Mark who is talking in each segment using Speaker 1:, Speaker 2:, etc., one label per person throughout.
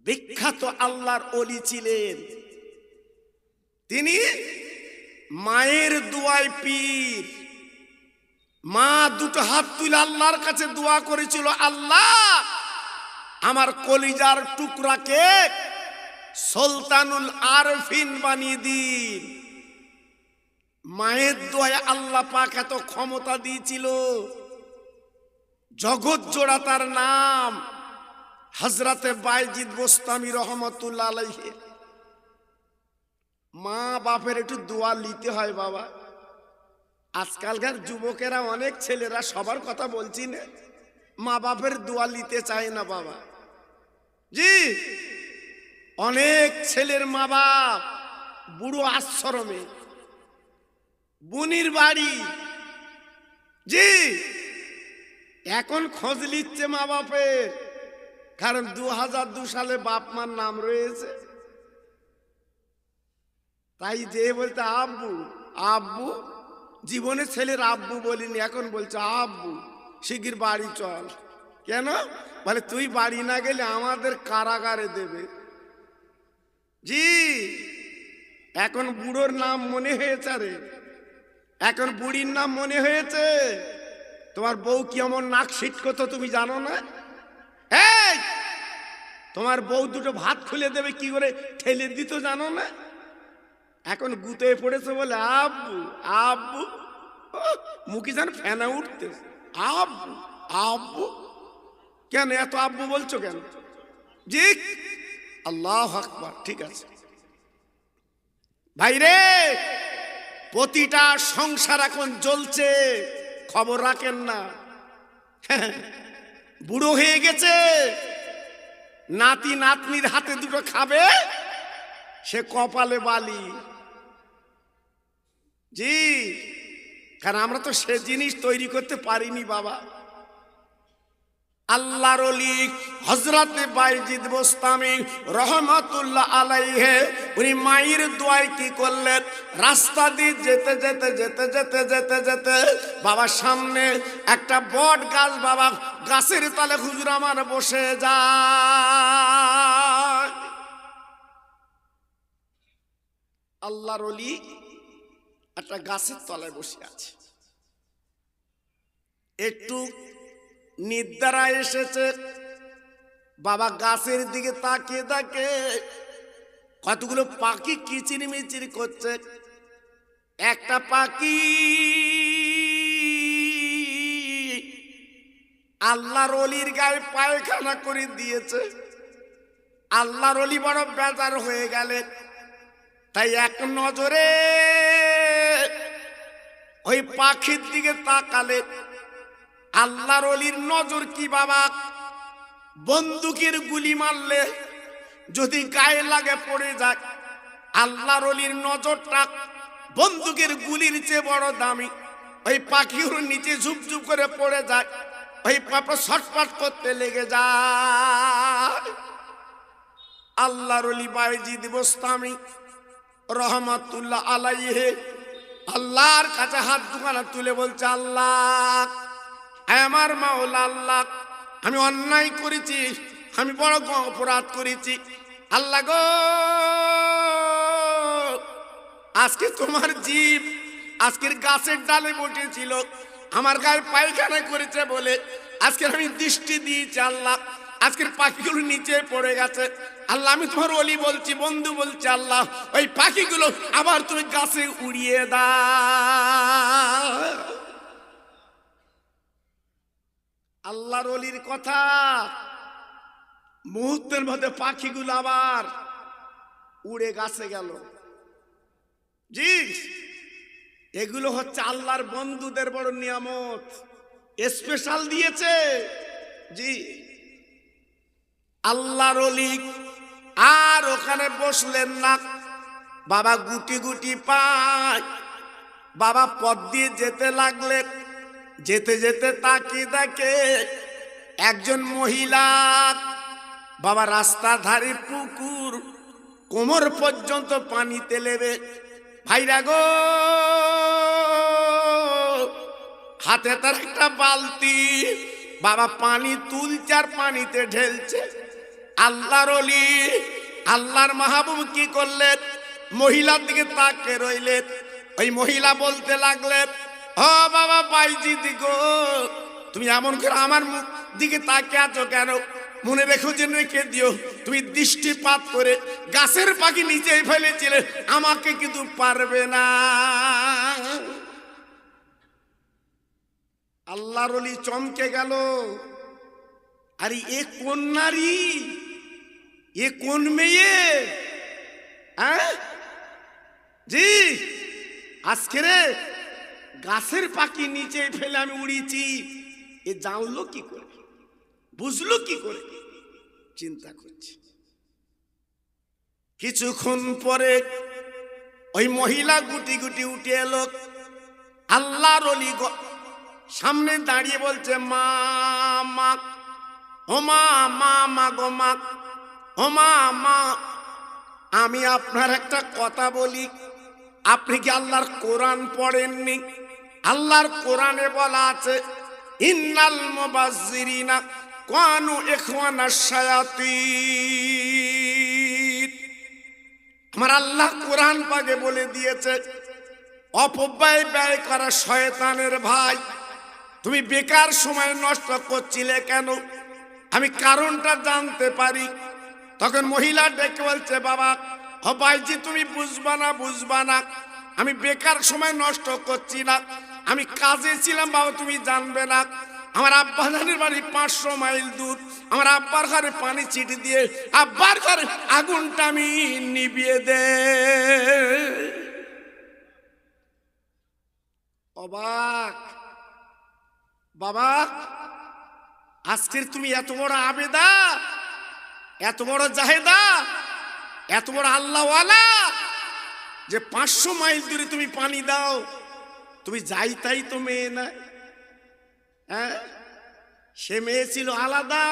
Speaker 1: বিখ্যাত আল্লাহর ওলি ছিলেন। তিনি মায়ের দোয়ায় পীর। মা দুটো হাত তুলে আল্লাহর কাছে দোয়া করেছিল, আল্লাহ আমার কলিজার টুকরাকে সুলতানুল আরফিন বানিয়ে দিন। মায়ের দোয়ায় আল্লাহ পাক এত ক্ষমতা দিয়েছিল। জগৎ জোড়া তার নাম হযরতে বায়জিদ বোস্তামি রহমাতুল্লাহ আলাইহি। মা বাপের একটু দোয়া নিতে হয় বাবা। আজকালকার যুবকেরা, অনেক ছেলেরা, সবার কথা বলছি না, মা বাপের দোয়া নিতে চায় না বাবা। জি, অনেক ছেলের মা বাপ বুড়ো আশ্রমে, বুনির বাড়ি। জি, এখন খোঁজ নিচ্ছে মা বাপের, কারণ 2002 সালে বাপ মার নাম রয়েছে। তাই যে বলতে আব্বু আব্বু, জীবনে ছেলের আব্বু বলিনি, এখন বলছে আব্বু শিগগির বাড়ি চল। কেন বলে, তুই বাড়ি না গেলে আমাদের কারাগারে দেবে। জি, এখন বুড়োর নাম মনে হয়েছে রে, এখন বুড়ির নাম মনে হয়েছে। তোমার বউ কি আমার নাক সিট করতো তুমি জানো না? এই, তোমার বউ দুটো ভাত খুলে দেবে কি করে ঠেলে দিত জানো না? এখন গুতে পড়েছে বলে আব্বু আব্বু, মুখে যেন ফেনা উঠতে, আব্বু আব্বু। কেন এত আব্বু বলছো কেন? জি, আল্লাহু আকবার। ঠিক আছে ভাইরে, প্রতিটা সংসার এখন জ্বলছে, খবর রাখেন না। বুড়ো হয়ে গেছে, নাতি নাতনির হাতে দুটো খাবে, সে কপালে বালি। জি, কারণ আমরা তো সে জিনিস তৈরি করতে পারিনি বাবা। আল্লাহর ওলি হযরতে বায়জিদ বোস্তামি রহমাতুল্লাহ আলাইহি, উনি মায়ের দোয়ায় কি করলেন, রাস্তা দিয়ে যেতে যেতে যেতে যেতে যেতে যেতে বাবার সামনে একটা বট গাছ, বাবা গাছের তলে হুজুর আমার বসে যায়। আল্লাহর ওলি একটা গাছের তলায় বসে আছে, একটু নিদ্রা এসেছে। বাবা গাছের দিকে তাকিয়ে থাকে, কতগুলো পাখি কিচির মিচির করছে। একটা পাখি আল্লাহর ওলির গায়ে পায়খানা করে দিয়েছে। আল্লাহর ওলি বড় বেজার হয়ে গেলেন, তাই এক নজরে ওই পাখির দিকে তাকালে। আল্লাহর ওলির নজর কি বাবা, বন্দুকের গুলি মারলে যদি গায়ে লাগে পড়ে যায়, আল্লাহর ওলির নজরটা বন্দুকের গুলির চেয়ে বড় দামি। ওই পাখিগুলো নিচে ঝুপঝুপ করে পড়ে যায়, ওই পাপা ছটফট করতে লেগে যায়। আল্লাহর ওলি বায়জিদ বোস্তামি রহমাতুল্লাহ আলাইহি আল্লাহর কাছে হাত দুখানা তুলে বলছে, আল্লাহ আমার মাওলা, আল্লাহ আমি অন্যায় করেছি, আমি বড় অপরাধ করেছি। আল্লাহ গো, আজকে তোমার জীব আজকের গাছের ডালে বসেছিল, আমার গায়ে পায়খানা করেছে বলে আজকে আমি দৃষ্টি দিয়েছি। আল্লাহ আজকের পাখিগুলো নিচে পড়ে গেছে। আল্লাহ আমি তোমার ওলি বলছি, বন্ধু বলছি, আল্লাহ ওই পাখিগুলো আবার তুমি গাছে উড়িয়ে দাও। আল্লাহর ওলির কথা, মুহূর্তের মধ্যে পাখিগুলো আবার উড়ে গাছে গেল। জি, এগুলো হচ্ছে আল্লাহর বন্ধুদের বড় নিয়ামত, স্পেশাল দিয়েছে। জি, আল্লাহর ওলি আর ওখানে বসলেন না, বাবা গুটি গুটি পায় বাবা পথ দিয়ে যেতে লাগলেন। যেতে যেতে তাকিয়ে দেখে একজন মহিলা, বাবা রাস্তার ধারে পুকুর, কোমর পর্যন্ত পানিতে নেবে। ভাইরা গো, হাতে তার একটা বালতি, বাবা পানি তুলছে আর পানিতে ঢেলছে। আল্লাহর ওলি আল্লাহর মাহবুব কি করলেন? মহিলার দিকে তাকিয়ে রইলেন। ওই মহিলা বলতে লাগলেন, ও বাবা বাইজিদ গো, তুমি এমন করে আমার মুখ দিকে তাকিয়ে আছো কেন? মনে রেখো যে রেখে দিও, তুমি দৃষ্টিপাত করে গাছের পাখি নিচে ফেলেছিলে, আমাকে কিন্তু পারবে না। আল্লাহর ওলি চমকে গেল। আরে এ কোন নারী, এ কোন মেয়ে? হ্যাঁ জি, আজকে রে গাছের পাখি নিচে ফেলে আমি উড়িয়েছি, এ জানলো কি করে, বুঝলো কি করে? চিন্তা করছি। কিছুক্ষণ পরে ওই মহিলা গুটি গুটি উঠে এলো। আল্লাহর ওলি সামনে দাঁড়িয়ে বলছে, মা মা, ও মা, মা মা গো মা, ও মা মা, আমি আপনার একটা কথা বলি। আপনি কি আল্লাহর কোরআন পড়েননি? আল্লাহর কোরআনে বলা আছে, ইন্নাল মুবাজ্জিরিনা কানু ইখওয়ানাশ শায়াতিন। আমার আল্লাহ কোরআন পাকে বলে দিয়েছে, অপব্যয় ব্যয় করা শয়তানের ভাই। তুমি বেকার সময় নষ্ট করছিলে কেন? আমি কারণটা জানতে পারি। তখন মহিলা ডেকে বলছে, বাবা ও ভাইজি, তুমি বুঝবা না, বুঝবা না, আমি বেকার সময় নষ্ট করছি না, আমি কাজে ছিলাম বাবা, তুমি জানবে না। আমার আব্বা জানের বাড়ি 500 মাইল দূর। আমার আব্বার ঘরে পানি ছিটি দিয়ে আব্বার ঘরে আগুনটা আমি নিভিয়ে দে। অবাক বাবা, আজকের তুমি এত বড় আবেদা, এত বড় জাহেদা, এত বড় আল্লাহওয়ালা যে 500 মাইল দূরে তুমি পানি দাও। তুমি যাই তাই তো মেয়ে না। হ্যাঁ, সে মেয়ে ছিল আলাদা,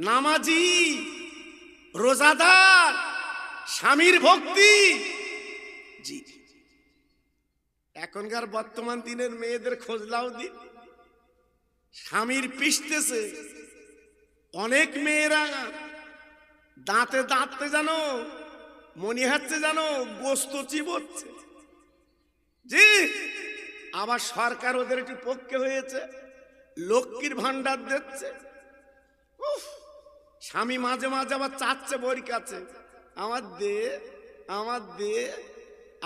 Speaker 1: নামাজি, রোজাদার, স্বামীর ভক্তি। জি, এখনকার বর্তমান দিনের মেয়েদের খোঁজ লাও দিন, স্বামীর পিষতেছে। অনেক মেয়েরা দাঁতে দাঁততে জানো, মনে হচ্ছে জানো গোস্ত চিবোচ্ছে। জি, আবার সরকার ওদের একটু পক্ষে হয়েছে, লক্ষ্মীর ভান্ডার দিচ্ছে। স্বামী মাঝে মাঝে আবার চাচ্ছে বউর কাছে, আমার দে, আমার দে।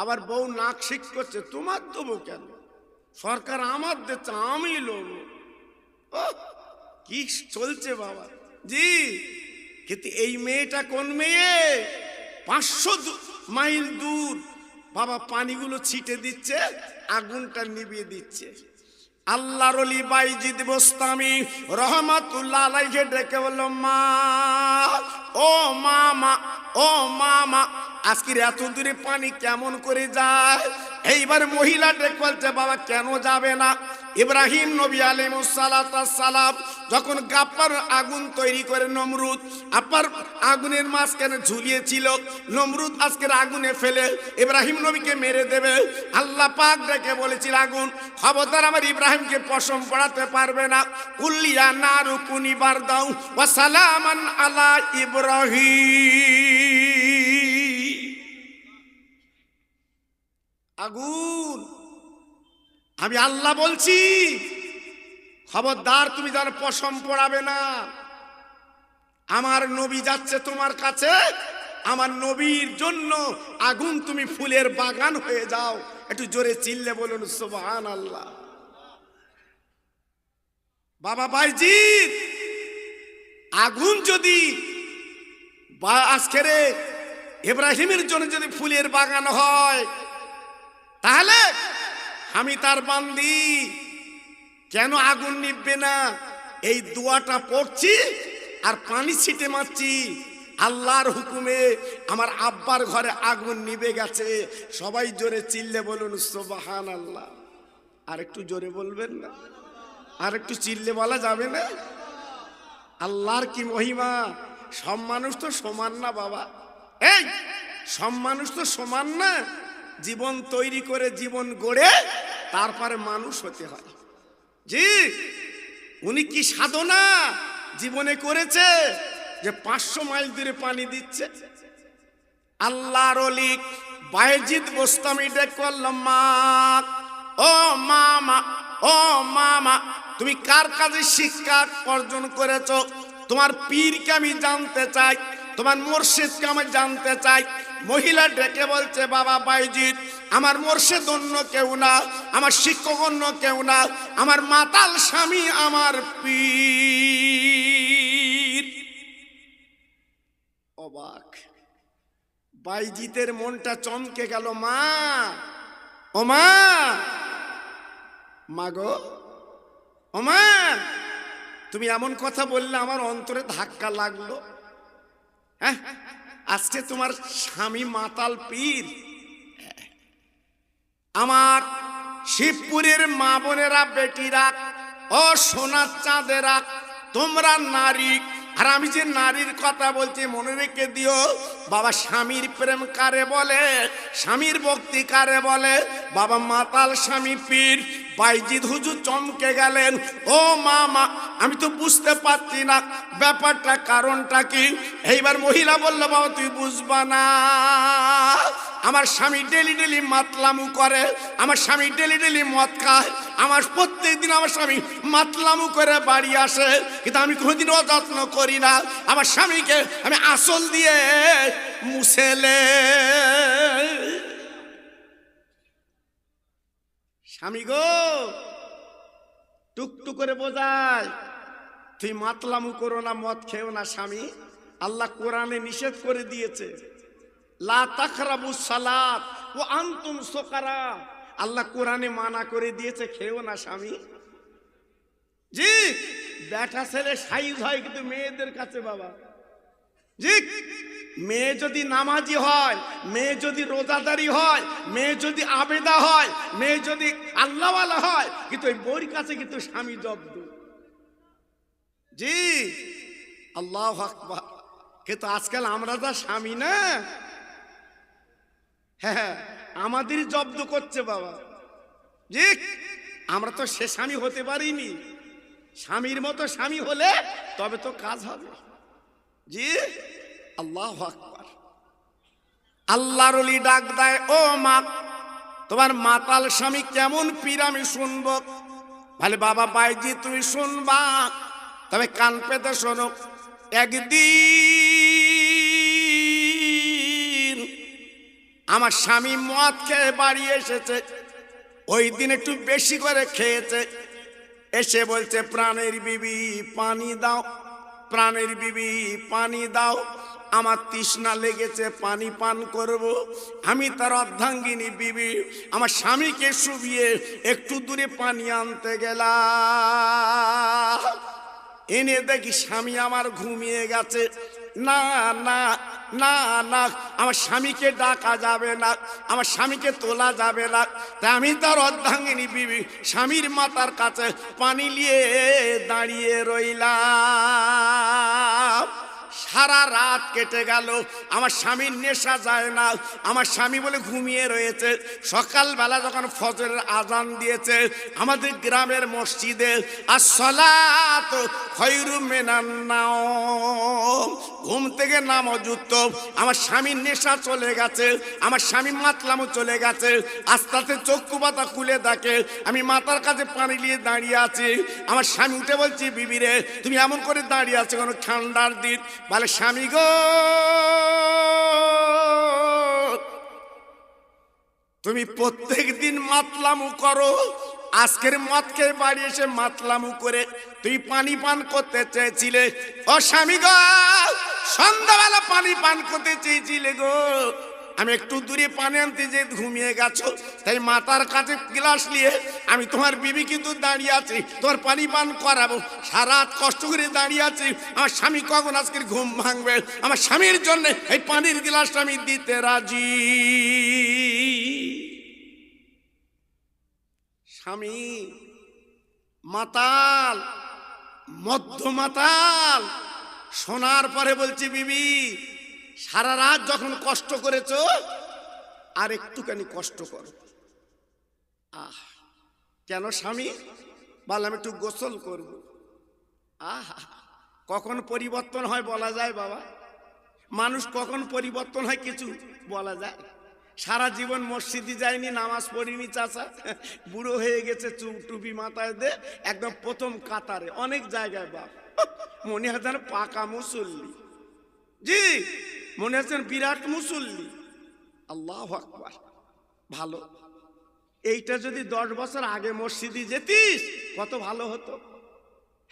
Speaker 1: আবার বউ নাক শিক করছে, তোমার দেবো কেন, সরকার আমার দিচ্ছে, আমি লোব। কি চলছে বাবা। জি, কিন্তু এই মেয়েটা কোন মেয়ে? 500 মাইল দূর বাবা পানিগুলো ছিটে দিচ্ছে, আগুনটা নিভিয়ে দিচ্ছে। আল্লাহর ওলি বাইজিদ বোস্তামি রহমাতুল্লাহ আলাইহি ডেকে বলল, মা, ও মামা, ও মামা, আজকের এত দূরে পানি কেমন করে যায়? এইবার মহিলা ডেকে বলছে, বাবা কেন যাবে না? ইব্রাহিম নবী আলাইহিস সালাম যখন গাপ্পার আগুন তৈরি করে নমরুদ আপার আগুনের মাঝখানে ঝুলিয়েছিল, নমরুদ আজকের আগুনে ফেলে ইব্রাহিম নবীকে মেরে দেবে। আল্লাহ পাক ডেকে বলেছিল, আগুন খবরদার আমার ইব্রাহিমকে পশম পড়াতে পারবে না। কুল্লিয়া নারু কুনি বারদাউ ওয়া সালামান আলা ইব্রাহিম। আগুন, আমি আল্লাহ বলছি, খবরদার তুমি যার পশম পড়াবে না। আমার নবী যাচ্ছে তোমার কাছে, আমার নবীর জন্য আগুন তুমি ফুলের বাগান হয়ে যাও। একটু জোরে চিল্লে বলুন সুবহানাল্লাহ। বাবা বাইজিদ, আগুন যদি আজকের ইব্রাহিমের জন্য যদি ফুলের বাগান হয়, তাহলে আমি তার বান্দি, কেন আগুন নিভবে না? এই দোয়াটা পড়ছি আর পানি ছিটে মারছি, আল্লাহর হুকুমে আমার আব্বার ঘরে আগুন নিভে গেছে। সবাই জোরে চিল্লে বলুন সুবহানাল্লাহ। আর একটু জোরে বলবেন না? আর একটু চিল্লে বলা যাবে না? আল্লাহর কি মহিমা! সব মানুষ তো সমান না বাবা। এই সব মানুষ তো সমান না। জীবন তৈরি করে, জীবন গড়ে তারপরে মানুষ হতে হয়। জি, উনি কি সাধনা জীবনে করেছে, যে 500 মাইল দূরে পানি দিচ্ছে। আল্লাহর ওলি বায়েজিদ বোস্তামি ডেকে বলল, মা, ও মামা, ও মামা, তুমি কার কাছে শিক্ষা অর্জন করেছো? তোমার পীরকে আমি জানতে চাই, তোমার মুর্শিদকে আমি জানতে চাই। মহিলা ডেকে বলছে, বাবা বায়েজিদ, আমার মুর্শিদ অন্য কেউ না, আমার শিক্ষক অন্য কেউ না, আমার মাতাল স্বামী আমার পীর। অবাক বাইজিতের মনটা চমকে গেল। মা, ও মা, মাগো, ও মা, তুমি এমন কথা বললে আমার অন্তরে ধাক্কা লাগলো। হ্যাঁ, আজকে তোমার স্বামী মাতাল পীর। আমার শিবপুরের মা বোনেরা, বেটিরা, ও সোনার চাঁদেরা, তোমরা নারী, আর আমি যে নারীর কথা বলছি মনে রেখে দিও। বাবা, স্বামীর প্রেম কারে বলে, স্বামীর ভক্তি কারে বলে? বাবা, মাতাল স্বামী পীর। বাইজিদ হুজুর চমকে গেলেন। ও মামা, আমি তো বুঝতে পারছি না ব্যাপারটা, কারণটা কি? এইবার মহিলা বলল, বাবা তুই বুঝবা না, আমার স্বামী ডেলি ডেলি মাতলামু করে, আমার স্বামী ডেলি ডেলি মদ খায়, আমার প্রত্যেক দিন আমার স্বামী মাতলামু করে বাড়ি আসে, কিন্তু আমি কোনোদিন অযত্ন করি না। আমার স্বামীকে আমি আসল দিয়ে মুছেলে। স্বামী গো, টুকটুক করে বোঝায়, তুই মাতলামু করো না, মদ খেও না। স্বামী, আল্লাহ কোরআনে নিষেধ করে দিয়েছে, লা তাকরাবুস সালাত ওয়া আনতুম সুকারা। আল্লাহ কোরআনে মানা করে দিয়েছে, খেও না স্বামী। জি, বেটা ছেলে সাইজ হয় কিন্তু মেয়েদের কাছে বাবা, জি, মেয়ে যদি নামাজি হয়, মেয়ে যদি রোজাদারি হয়, মেয়ে যদি আবেদা হয়, মেয়ে যদি আল্লাহওয়ালা হয়, কিন্তু ওই বউর কাছে কিন্তু স্বামী জব্দ। জি, আল্লাহু আকবার। কিন্তু আজকাল আমরা যা স্বামী না, হ্যাঁ, আমাদের জব্দ করছে বাবা। জি, আমরা তো সে স্বামী হতে পারিনি। স্বামীর মতো স্বামী হলে তবে তো কাজ হবে। জি, আল্লাহু আকবার। আল্লাহর ওলি ডাক দেয়, ও মা, তোমার মাতাল স্বামী কেমন পীর আমি শুনবো। বলে, বাবা বাইজি তুমি শুনবা, তবে কান পেতে শোনো। একদিন আমার স্বামী মদ খেয়ে বাড়ি এসেছে। ওই দিন একটু বেশি করে খেয়েছে। এসে বলছে, প্রাণের বিবি পানি দাও, প্রাণের বিবি পানি দাও, আমার তৃষ্ণা লেগেছে, পানি পান করব। আমি তার অর্ধাঙ্গিনী বিবি আমার স্বামীকে শুবিয়ে একটু দূরে পানি আনতে গেলাম। এনে দেখি স্বামী আমার ঘুমিয়ে গেছে। না না না না, আমার স্বামীকে ডাকা যাবে না, আমার স্বামীকে তোলা যাবে না। তাই আমি তার অর্ধাঙ্গিনী বিবি স্বামীর মাথার কাছে পানি নিয়ে দাঁড়িয়ে রইলাম। সারা রাত কেটে গেল, আমার স্বামীর নেশা যায় না, আমার স্বামী বলে ঘুমিয়ে রয়েছে। সকালবেলা যখন ফজরের আজান দিয়েছে আমাদের গ্রামের মসজিদে, আসসালাতু খায়রুম মিনান নাওম, ঘুম থেকে নামো যুক্ত। আমার স্বামীর নেশা চলে গেছে, আমার স্বামী মাতলামও চলে গেছে। আস্তে আস্তে চক্ষু পাতা খুলে দেখে আমি মাথার কাছে পানি নিয়ে দাঁড়িয়ে আছি। আমার স্বামী উঠে বলছি, বিবি রে তুমি এমন করে দাঁড়িয়ে আছো কোনো ঠান্ডার দিন? বলে, স্বামী গো, তুমি প্রত্যেক দিন মাতলামু করো, আজকের মদ খেয়ে বাড়ি এসে মাতলামু করে তুই পানি পান করতে চেয়েছিলে। ও স্বামী গো, সন্ধ্যাবেলা পানি পান করতে চেয়েছিলে গো, আমি একটু দূরে পানি আনতে যে ঘুমিয়ে গেছো, তাই মাথার কাছে গ্লাস নিয়ে আমি তোমার বিবি কিন্তু দাঁড়িয়ে আছি, তোমার পানি পান করাবো। সারা রাত কষ্ট করে দাঁড়িয়ে আছি, আমার স্বামী কখন আজকের ঘুম ভাঙবে? আমার স্বামীর জন্য এই পানির গ্লাসটা আমি দিতে রাজি। স্বামী মাতাল, মধ্য মাতাল। শোনার পরে বলছি, বিবি সারা রাত যখন কষ্ট করেছো আর একটুখানি কষ্ট করো। আহ, কেন স্বামী? বললাম একটু গোসল করব। আহা, কখন পরিবর্তন হয় বলা যায় বাবা? মানুষ কখন পরিবর্তন হয় কিছু বলা যায়? সারা জীবন মসজিদে যায়নি, নামাজ পড়িনি, চাচা বুড়ো হয়ে গেছে, টুপি মাথায় দে একদম প্রথম কাতারে অনেক জায়গায় বাপ, মনে হয় যেন পাকা মুসল্লি। জি, মনে হচ্ছেন বিরাট মুসল্লি। আল্লাহু আকবার। ভালো, এইটা যদি 10 বছর আগে মসজিদে যেতিস কত ভালো হতো।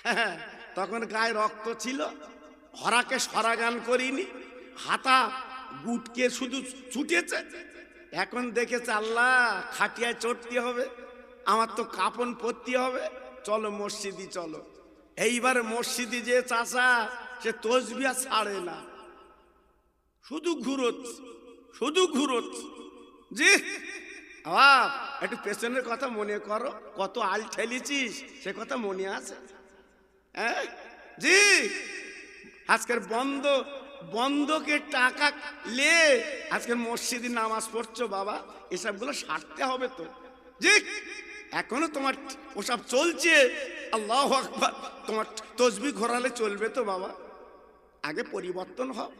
Speaker 1: হ্যাঁ, তখন গায়ে রক্ত ছিল, হরাকে সরা গান করিনি, হাতা গুটকে শুধু ছুটেছে। এখন দেখেছে আল্লাহ খাটিয়ায় চড়তে হবে, আমার তো কাপন পরতে হবে, চলো মসজিদে চলো। এইবার মসজিদে যে চাচা সে তসবিহ ছাড়ে না, শুধু ঘুরোচ্ছে, শুধু ঘুরোচ্ছে। জি বাপ, একটু পেছনের কথা মনে করো, কত আল ঠেলেছিস সে কথা মনে আছে? হ্যাঁ জি, আজকের বন্ধকে টাকা লে আজকের মসজিদে নামাজ পড়ছো বাবা, এসবগুলো সারতে হবে তো। জি, এখনো তোমার ওসব চলছে, আল্লাহু আকবার, তোমার তসবিহ ঘোরালে চলবে তো বাবা? আগে পরিবর্তন হও,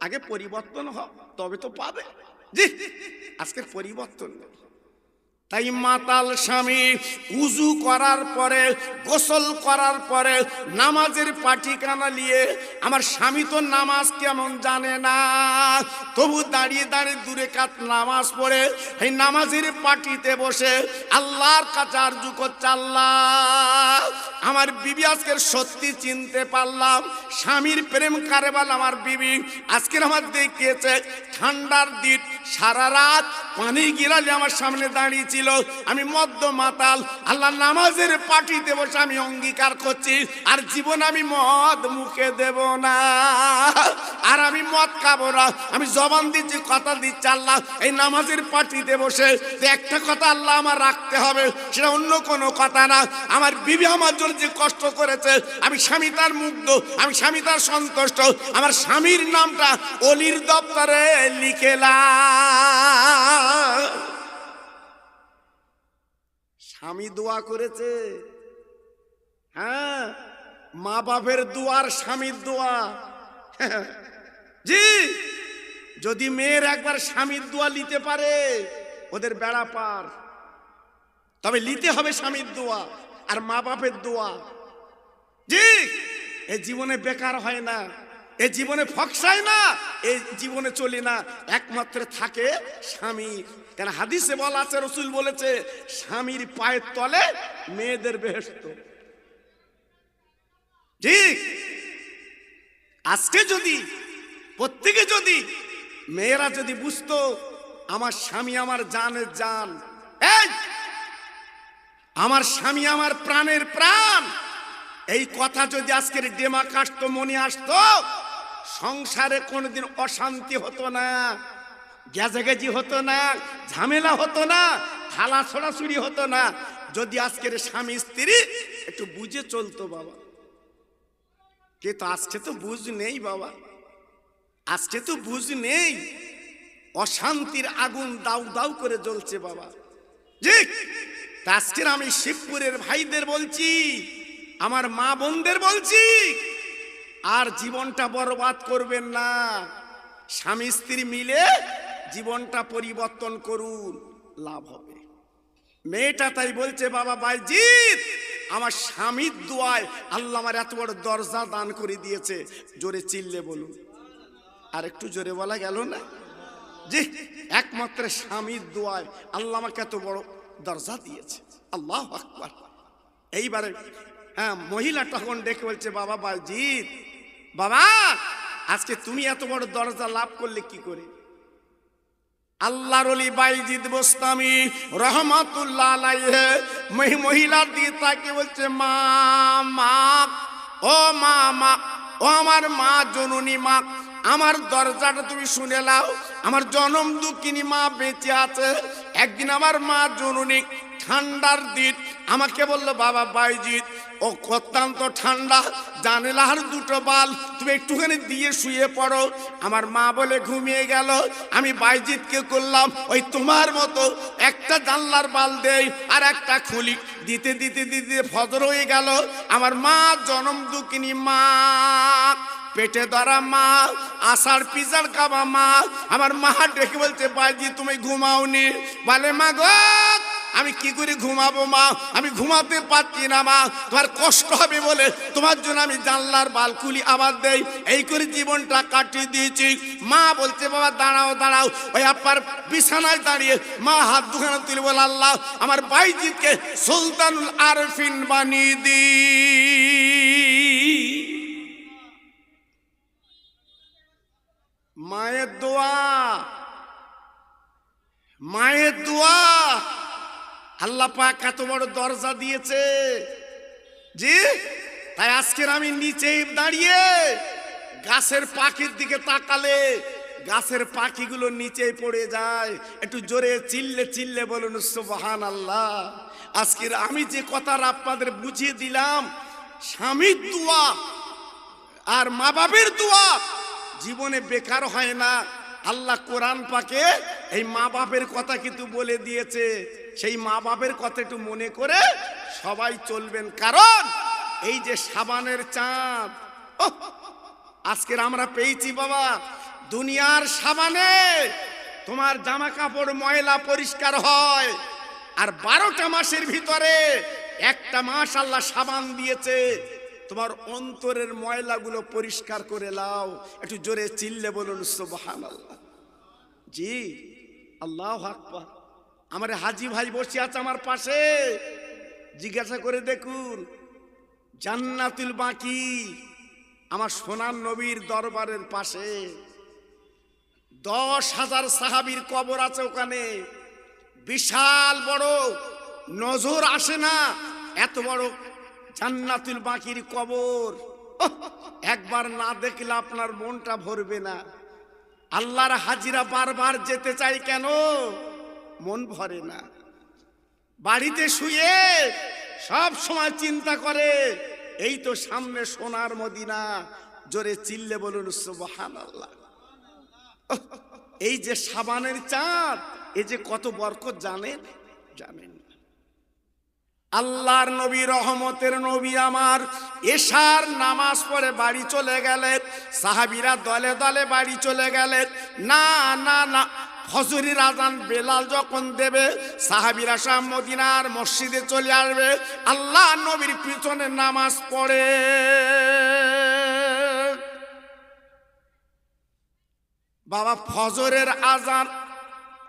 Speaker 1: আগে পরিবর্তন হও, তবে তো পাবে। জি, আজকের পরিবর্তন নেই। তাই মাতাল স্বামী উজু করার পরে, গোসল করার পরে নামাজের পাটিখানা নিয়ে, আমার স্বামী তো নামাজ কেমন জানে না, তবু দাঁড়িয়ে দাঁড়িয়ে দূরে কাত নামাজ পড়ে এই নামাজের পাটিতে বসে আল্লাহর কাছে আরজু করছে, আল্লাহ আমার বিবি আজকের সত্যি চিনতে পারলাম, স্বামীর প্রেম কারবাল আমার বিবি আজকের আমার দেখিয়েছে। ঠান্ডার দিন সারা রাত পানি গিরালে আমার সামনে দাঁড়িয়েছিল, আমি মদ্য মাতাল, আল্লাহ নামাজের পাটিতে বসে আমি অঙ্গীকার করছি আর জীবন আমি মদ মুখে দেব না, আর আমি মদ খাবো না। আমি জবান দিচ্ছি, কথা দিচ্ছি, আল্লাহ এই নামাজের পাটিতে বসে একটা কথা আল্লাহ আমার রাখতে হবে, সেটা অন্য কোনো কথা না। আমার বিবি আমার জন্য যে কষ্ট করেছে, আমি স্বামী তার মুগ্ধ, আমি স্বামী তার সন্তুষ্ট, আমার স্বামীর নামটা অলির দপ্তরে লিখেলাম। স্বামী দোয়া করেছে, হ্যাঁ, মা বাপের দোয়ার স্বামীর দোয়া। জি, যদি মেয়ের একবার স্বামীর দোয়া নিতে পারে ওদের বেড়া পার, তবে নিতে হবে স্বামীর দোয়া আর মা বাপের দোয়া। জি, এই জীবনে বেকার হয় না, এই জীবনে ফকসায় না, এই জীবনে চলে না, একমাত্র থাকে স্বামী। কেন হাদিসে বলা আছে, রাসূল বলেছে স্বামীর পায়ের তলে মেয়েদের বেহেশত। জি, আজকে যদি প্রত্যেকে যদি মেয়েরা যদি বুঝতো আমার স্বামী আমার জানের জান, এই আমার স্বামী আমার প্রাণের প্রাণ, এই কথা যদি আজকের ডেমা কাটতো, মনে আসতো, সংসারে কোনোদিন অশান্তি হতো না, গেজাগেজি হতো না, ঝামেলা হতো না, থালা ছোড়াছুড়ি হতো না, যদি আজকের স্বামী স্ত্রী একটু বুঝে চলতো বাবা। কিন্তু আজকে তো বুঝ নেই বাবা, আজকে তো বুঝ নেই, অশান্তির আগুন দাউ দাউ করে জ্বলছে বাবা। জি, আজকের আমি শিবপুরের ভাইদের বলছি, আমার মা বোনদের বলছি, আর জীবনটা বরবাদ করবেন না, স্বামী স্ত্রী মিলে জীবনটা পরিবর্তন করুন, লাভ হবে। মেয়েটা তাই বলছে, বাবা বাইজিৎ আমার স্বামীর দোয়ায় আল্লাহ আমার এত বড় দরজা দান করে দিয়েছে, জোরে চিল্লে বলুন। আর একটু জোরে বলা গেল না? জি, একমাত্র স্বামীর দোয়ায় আল্লাহ আমাকে এত বড় দরজা দিয়েছে, আল্লাহু আকবার। এইবারে হ্যাঁ, মহিলা তখন ডেকে বলছে, বাবা বাইজিৎ, বাবা আজকে তুমি এত বড় দরজা লাভ করলে কি করে? আল্লাহর ওলি বাইজিদ বোস্তামি রহমাতুল্লাহ আলাইহি মহিলার দিয়ে তাকে বলছে, মা মা, ও মা মা, ও আমার মা জননী মা, আমার দরজাটা তুমি শুনে নাও, আমার জনম দুঃখিনী মা বেঁচে আছে। একদিন আমার মা জননী ঠান্ডার দিন আমাকে বললো বাবা বাইজিৎ ও অত্যন্ত ঠান্ডা, জানালার দুটো বাল তুমি একটুখানি দিয়ে শুয়ে পড়ো। আমার মা বলে ঘুমিয়ে গেল। আমি বাইজিৎকে করলাম ওই তোমার মতো একটা জানলার বাল দেই আর একটা খুলি, দিতে দিতে দিতে ফজর হয়ে গেল। আমার মা জনম দুঃখিনী মা, পেটে ধরা মা, আষাঢ় পিজার খাওয়া মা। আমার মা ডেকে বলছে বাইজিৎ তুমি ঘুমাওনি? বলে মা গো আমি কি করে ঘুমাবো মা, আমি ঘুমাতে পারছি না মা, তোমার কষ্ট হবে বলে তোমার জন্য আমি জানলার বাল খুলি আবার দেই, এই করে জীবনটা কাটিয়ে দিয়েছি। মা বলছে বাবা দাঁড়াও দাঁড়াও। ওই আপার বিছানায় দাঁড়িয়ে মা হাত দুখানা তুলে বলে আল্লাহ আমার বাইজিৎকে সুলতানুল আরফিন বানিয়ে দি। মায়ের দোয়া, মায়ের দোয়া আল্লাহ পাক এত বড় দরজা দিয়েছে জি। তাই আজকের আমি নিচে দাঁড়িয়ে গাছের পাখির দিকে তাকালে গাছের পাখিগুলো নিচে পড়ে যায়। একটু জোরে চিল্লে চিল্লে বলুন সুবহানাল্লাহ। আজকের আমি যে কথাটা আপনাদের বুঝিয়ে দিলাম, স্বামীর দোয়া আর মা বাবের দোয়া জীবনে বেকার হয় না। আল্লাহ কোরআন পাকে এই মা বাপের কথা কিন্তু বলে দিয়েছে। সেই মা বাপের কথা একটু মনে করে সবাই চলবেন, কারণ এই যে সাবানের চাঁদ আজকের আমরা পেয়েছি বাবা, দুনিয়ার সাবানে তোমার জামা কাপড় ময়লা পরিষ্কার হয়, আর 12টা মাসের ভিতরে একটা মাস আল্লাহ সাবান দিয়েছে তোমার অন্তরের ময়লাগুলো পরিষ্কার করে লাও। একটু জোরে চিল্লে বলুন সুবহানাল্লাহ। জি আল্লাহু আকবার। আমার হাজি ভাই বসে আছে আমার পাশে, জিজ্ঞাসা করে দেখুন জান্নাতুল বাকি আমার সোনার নবীর দরবারের পাশে 10,000 সাহাবীর কবর আছে ওখানে, বিশাল বড়, নজর আসে না এত বড় জান্নাতুল বাকির কবর। একবার না দেখলে আপনার মনটা ভরবে না। আল্লাহর হাজিরা বারবার যেতে চাই কেন? মন ভরে না। বাড়িতে শুয়ে সব সময় চিন্তা করে এই তো সামনে সোনার মদিনা। জোরে চিল্লে বলুন সুবহানাল্লাহ। এই যে সাবানের চাঁদ, এই যে কত বরকত জানেন? জানেন না। আল্লাহর নবী রহমতের নবী আমার এশার নামাজ পড়ে বাড়ি চলে গেলেন, সাহাবীরা দলে দলে বাড়ি চলে গেলেন। না না না, ফজরের আজান বেলাল যখন দেবে সাহাবীরা সব মদিনার মসজিদে চলে আসবে, আল্লাহ নবীর পিছনে নামাজ পড়ে। বাবা ফজরের আজান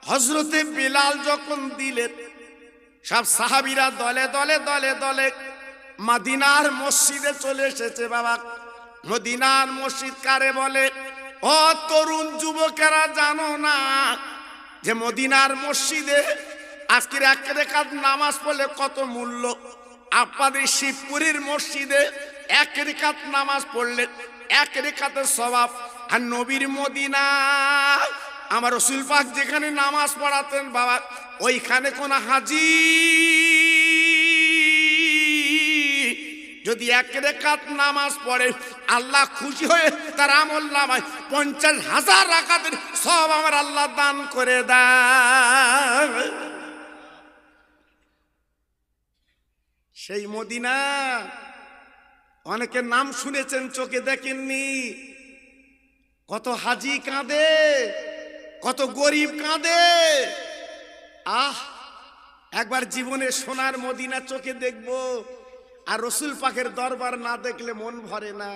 Speaker 1: হযরতে বেলাল যখন দিলেন, সব সাহাবীরা দলে দলে দলে দলে মদিনার মসজিদে চলে এসেছে। বাবা মদিনার মসজিদ কারে বলে? ও তরুণ যুবকেরা জানো না যে মদিনার মসজিদে আজকের 1 রাকাত নামাজ পড়লে কত মূল্য? আপনাদের শিবপুরের মসজিদে 1 রাকাত নামাজ পড়লে 1 রাকাতের সওয়াব, আর নবীর মদিনা আমার রাসূল পাক যেখানে নামাজ পড়াতেন বাবা, ওইখানে কোন হাজি যদি 1 রাকাত নামাজ পড়ে আল্লাহ খুশি হয়ে তার আমল নামায় 50,000 রাকাতের সব আমার আল্লাহ দান করে দেয়। সেই মদিনা অনেকের নাম শুনেছেন, চোখে দেখেননি। কত হাজি কাঁদে, কত গরিব কাঁদে। একবার জীবনে সোনার মদিনা চোখে দেখবো, আর রাসূল পাকের দরবার না দেখলে মন ভরে না।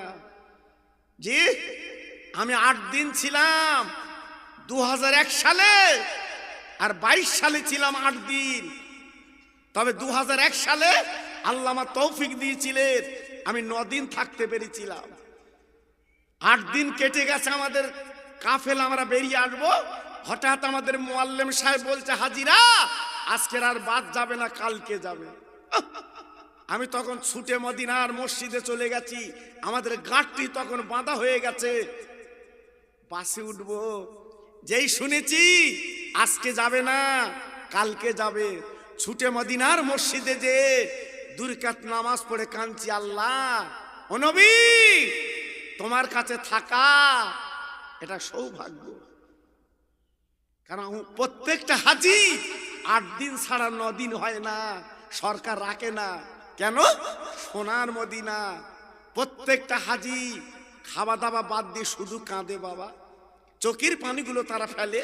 Speaker 1: জি আমি 8 দিন ছিলাম 2001 সালে, আর 22 সালে ছিলাম 8 দিন। তবে 2001 সালে আল্লাহ আমার তৌফিক দিয়েছিলেন, আমি 9 দিন থাকতে পেরেছিলাম। 8 দিন কেটে গেছে, আমাদের কাফেলা আমরা বেরিয়ে আসবো, হঠাৎ আমাদের মুআল্লিম সাহেব বলছে হাজিরা আজকের আর বাদ যাবে না, কালকে যাবে। আমি তখন ছুটে মদিনার মসজিদে চলে গেছি, আমাদের গাঁটটি তখন বাঁধা হয়ে গেছে। বাসে উঠবো, যেই শুনেছি আজকে যাবে না কালকে যাবে, ছুটে মদিনার মসজিদে যে 2 রাকাত নামাজ পড়ে কাঁদছি, আল্লাহ ও নবী তোমার কাছে থাকা এটা সৌভাগ্য। কারণ প্রত্যেকটা হাজি 8 দিন ছাড়া 9 দিন হয় না, সরকার রাখে না। কেন? সোনার মদিনা। প্রত্যেকটা হাজি খাওয়া দাওয়া বাদ দিয়ে শুধু কাঁদে বাবা, চোখের পানিগুলো তারা ফেলে,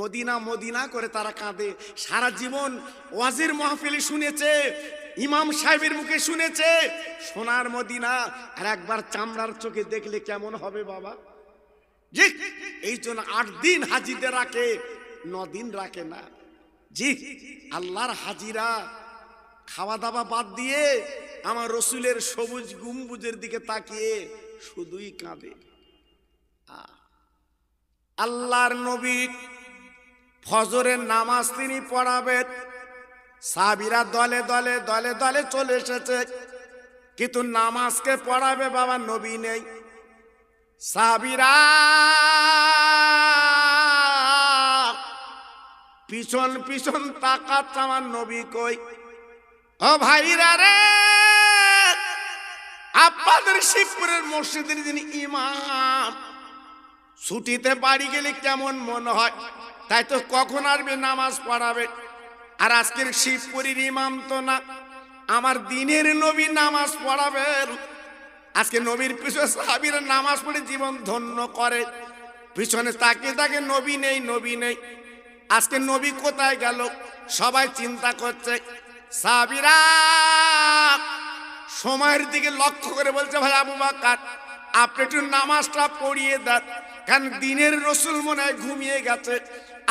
Speaker 1: মদিনা মদিনা করে তারা কাঁদে। সারা জীবন ওয়াজির মাহফিলে শুনেছে, ইমাম সাহেবের মুখে শুনেছে সোনার মদিনা, আর একবার চামড়ার চোখে দেখলে কেমন হবে বাবা? জি, এই জন্য 8 দিন হাজিদের রাখে, 9 দিন রাখে না। জি, আল্লাহর হাজিরা খাওয়া দাওয়া বাদ দিয়ে আমার রসুলের সবুজ গম্বুজের দিকে তাকিয়ে শুধুই কাঁদে। আল্লাহর নবী ফজরের নামাজ তিনি পড়াবেন, সাহাবীরা দলে দলে দলে দলে চলে এসেছে, কিন্তু নামাজকে পড়াবে বাবা নবী নেই। সাহাবীরা পিছন পিছন তাকাচ্ছে, আমার নবী কই? ও ভাইরা রে, আপনাদের শিবপুরের মসজিদের যিনি ইমাম ছুটিতে বাড়ি গেলে কেমন মনে হয়, তাই তো কখন আসবে নামাজ পড়াবে। আর আজকের শিবপুরীর ইমাম তো না, আমার দিনের নবী নামাজ পড়াবেন। আজকে নবীর পিছনে সাহাবীরা নামাজ পড়ে জীবন ধন্য করে, পিছনে তাকিয়ে তাকে নবী নেই নবী নেই। আজকে নবী কোথায় গেল সবাই চিন্তা করছে। সাহাবীরা সময়ের দিকে লক্ষ্য করে বলছে, ভাই আবু বকর আপনি একটু নামাজটা পড়িয়ে দেন, কারণ দিনের রসুল মনে হয় ঘুমিয়ে গেছে,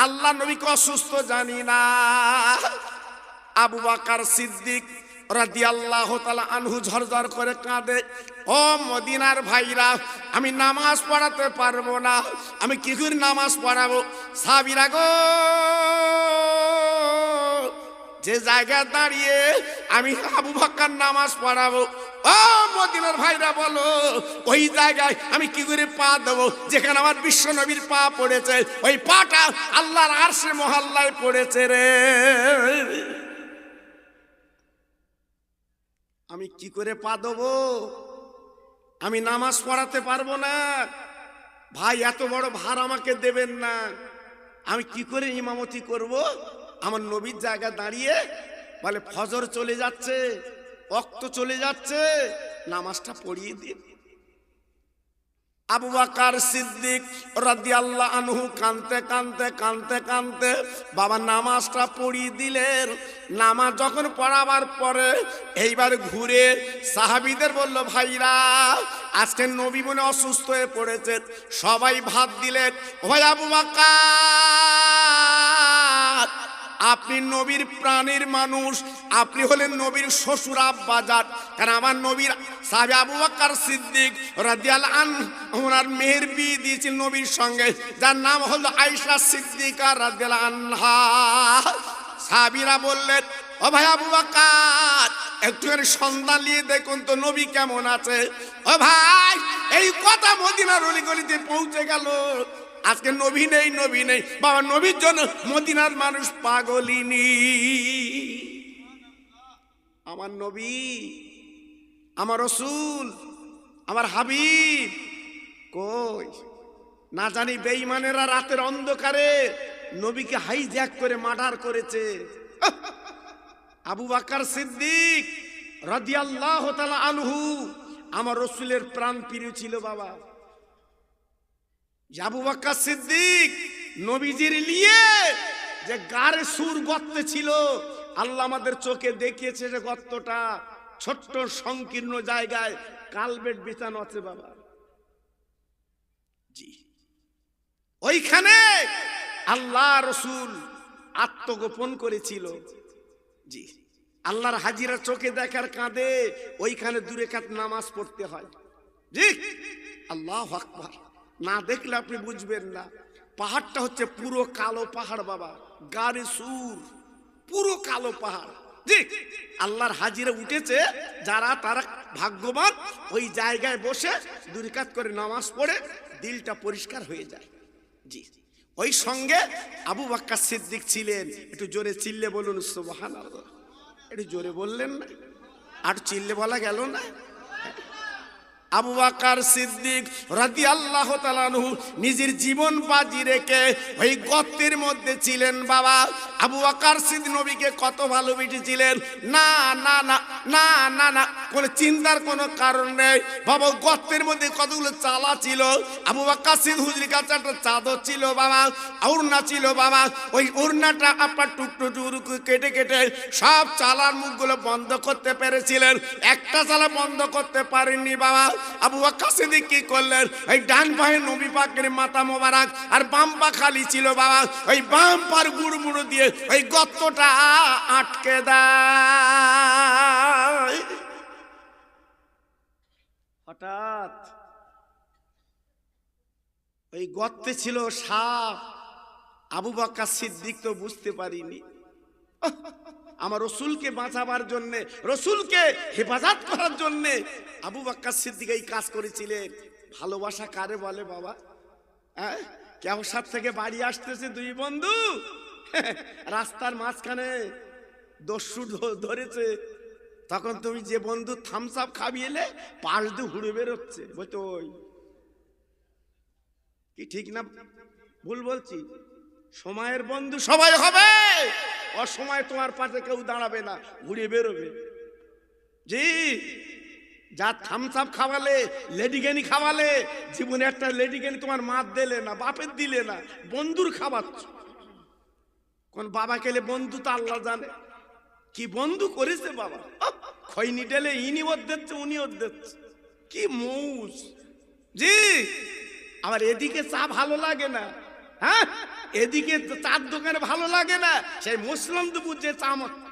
Speaker 1: আল্লাহ নবীকে অসুস্থ জানি না। আবু বকর সিদ্দিক রাদিয়াল্লাহু তাআলা আনহু ঝরঝর করে কাঁদে, ও মদিনার ভাইরা আমি নামাজ পড়াতে পারবো না, আমি কি করে নামাজ পড়াবো? সাহাবীরা গো, যে জায়গায় দাঁড়িয়ে আমি আবু বকর নামাজ পড়াবো, ও মদিনার ভাইরা বলো ওই জায়গায় আমি কি করে পা দেবো যেখানে আমার বিশ্ব নবীর পা পড়েছে? ওই পাটা আল্লাহর আরশে মহল্লায় পড়েছে রে। আমি কি করে পা দেবো? আমি নামাজ পড়াতে পারবো না। ভাই এত বড় ভার আমাকে দেবেন না, আমি কি করে ইমামতি করব? আমার নবীর জায়গায় দাঁড়িয়ে বলে ফজর চলে যাচ্ছে, ওয়াক্ত চলে যাচ্ছে, নামাজটা পড়িয়ে দিন। আবু বকর সিদ্দিক রাদিয়াল্লাহু আনহু কাঁদতে কাঁদতে কাঁদতে কাঁদতে বাবা নামাজটা পড়িয়ে দিলেন। নামাজ যখন পড়াবার পরে এইবার ঘুরে সাহাবীদের বলল, ভাইরা আজকে নবী মনে অসুস্থ হয়ে পড়েছে। সবাই ভাত দিলেন। ভাই আবু বকর আপনি নবীর প্রাণের মানুষ, আপনি হলেন নবীর শ্বশুর আব্বাজান। কারণ আমার নবীর সাহাবী আবু বকর সিদ্দিক রাদিয়াল্লাহু আনহু ওনার মেয়ের বিয়ে দিয়েছিল নবীর সঙ্গে, যার নাম হলো আয়েশা সিদ্দিকা রাদিয়াল্লাহু আনহা। সাহাবীরা বললেন, ও ভাই আবু বকর একটুখানি সন্ধান নিয়ে দেখুন তো নবী কেমন আছে। ও ভাই এই কথা মদিনার অলিগলিতে পৌঁছে গেল, আজকে নবী নেই নবী নেই। বাবা নবীর জন্য মদিনার মানুষ পাগলিনি। আমার নবী, আমার রসুল, আমার হাবিব কই? না জানি বেঈমানেরা রাতের অন্ধকারে নবীকে হাইজ্যাক করে মার্ডার করেছে। আবু বকর সিদ্দিক রাদিয়াল্লাহু তাআলা আনহু আমার রসুলের প্রাণ প্রিয় ছিল বাবা। আবু বকর সিদ্দিক নবীজির নিয়ে যে গারে সুর গর্তে ছিল, আল্লাহ আমাদের চোখে দেখিয়েছে যে গর্তটা ছোট্ট সংকীর্ণ জায়গায় কালবেট বিছানো আছে বাবা। জি, ওইখানে আল্লাহ রসুল আত্মগোপন করেছিল। জি, আল্লাহর হাজিরা চোখে দেখার কাঁধে ওইখানে 2 রাকাত নামাজ পড়তে হয়। জি, আল্লাহু আকবার। না দেখলে আপনি বুঝবেন না। পাহাড়টা হচ্ছে পুরো কালো পাহাড় বাবা, গারে সুর, পুরো কালো পাহাড়। জি, আল্লাহর হাজিরা উঠেছে যারা, তারা ভাগ্যবান। ওই জায়গায় বসে 2 রাকাত করে নামাজ পড়ে দিলটা পরিষ্কার হয়ে যায়। জি, ওই সঙ্গে আবু বকর সিদ্দিক ছিলেন। একটু জোরে চিল্লে বলুন সুবহানাল্লাহ। একটু জোরে বললেন না? আর চিল্লে বলা গেল না? আবু বকর সিদ্দিক রাদিয়াল্লাহু তাআলা আনহু নিজের জীবন বাজি রেখে ওই গর্তের মধ্যে ছিলেন। বাবা আবু বকর সিদ্দিক নবীকে কত ভালোবেসেছিলেন। না না না না না না, কোনো চিন্তার কোনো কারণ নেই বাবা। গর্তের মধ্যে কতগুলো চালা ছিল। আবু বকর সিদ্দিক হুজুরের কাছে একটা চাদর ছিল বাবা, ওড়না ছিল বাবা। ওই ওড়নাটা আপনার টুকরো টুকরো কেটে কেটে সব চালার মুখগুলো বন্ধ করতে পেরেছিলেন। একটা চালা বন্ধ করতে পারেননি বাবা। আবু বকর সিদ্দিক কি করলেন? এই ডান পায়ে নবী পাকের মাথা মোবারক আর বাম পা খালি ছিল বাবা। ওই বাম পার গুড়মুড়ো দিয়ে ওই গর্তটা আটকে দেয়। হঠাৎ ওই গর্তে ছিল সাপ। আবু বকর সিদ্দিক তো বুঝতে পারিনি। আমার রসুলকে বাঁচাবার জন্যে, রসুলকে হেফাজত করার জন্যে আবু বকর সিদ্দিক এই কাজ করেছিলেন। ভালোবাসা কারে বলে বাবা? হ্যাঁ, কেওসার থেকে বাড়ি আসতেছে দুই বন্ধু, রাস্তার মাঝখানে দস্যু ধরেছে। তখন তুমি যে বন্ধু থামস আপ খাবিয়ে এলে পাশ দিয়ে ঘুরে বেরোচ্ছে, বলতো ওই কি ঠিক না ভুল বলছি? সময়ের বন্ধু সবাই হবে, অসময় তোমার পাশে কেউ দাঁড়াবে না, ঘুরে বেরোবে। জি, যা থামস আপ খাওয়ালে, লেডিকেনি খাওয়ালে, জীবনে একটা লেডিকেনি তোমার মাত দিলে না, বাপের দিলে না, বন্ধুর খাওয়াচ্ছ। কোন বাবা কেলে বন্ধু তো আল্লাহ জানে কি বন্ধু করেছে বাবা। খৈনি ডেলে ইনি ওর দিচ্ছে, উনি ওর দিচ্ছে, কি মৌজ। জি, আবার এদিকে চা ভালো লাগে না, হ্যাঁ, এদিকে চার দোকানে ভালো লাগে না, সেই মুসলিম দুপুর যে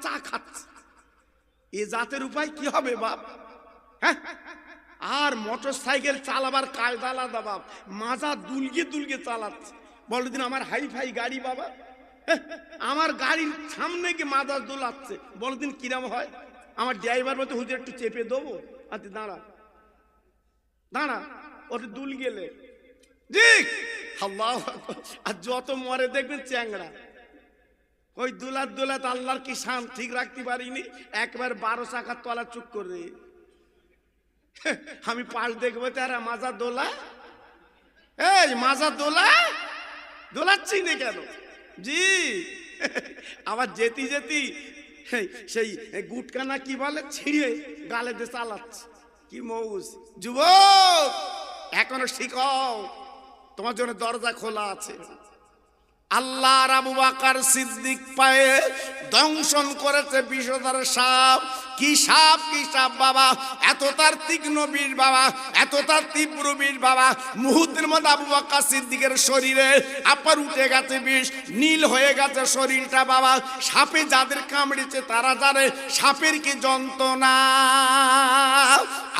Speaker 1: চা খাচ্ছে। এ জাতের উপায় কি হবে বাপ? হ্যাঁ, আর মোটর সাইকেল চালাবার কায়দা আলাদা বাপ, মাজা দুলগে দুলগে চালাচ্ছে। বলো দিন আমার হাই ফাই গাড়ি বাবা, আমার গাড়ির সামনে কি মাজা দোলাচ্ছে, বলো দিন কিরম হয়? আমার ড্রাইভার বলতে হুজুর একটু চেপে দেবো, আচ্ছা দাঁড়া দাঁড়া, ওটা দুল গেলে ঠিক আল্লাহ। আর যত মরে দেখবেন চ্যাংড়া, ওই দুলাত দুলাত আল্লাহর কি শান ঠিক রাখতে পারিনি, একবার 12 চাকার তলা চুপ করে। আমি পাশ দেখবো তারা মাজা দোলা, এই মাজা দোলা দোলাচ্ছি না কেন? জি, আবার যেতি যেতি সেই গুটকা না কি বলে ছিঁড়ে গালে দিয়ে চালাচ্ছে, কি মৌজ। যুবক এখনো শিখাও, তোমার জন্য দরজা খোলা আছে। আল্লাহর আবু বকর সিদ্দিক পায়ে দংশন করেছে বিষধর সাপ। কি সাপ, কি সাপ বাবা, এত তার তীক্ষ্ণ বিষ বাবা, এত তার তীব্র বিষ বাবা। মুহূর্তের মধ্যে আবু বকর সিদ্দিকের শরীরে আপার উঠে গেছে বিষ, নীল হয়ে গেছে শরীরটা বাবা। সাপে যাদের কামড়েছে তারা জানে সাপের কি যন্ত্রণা।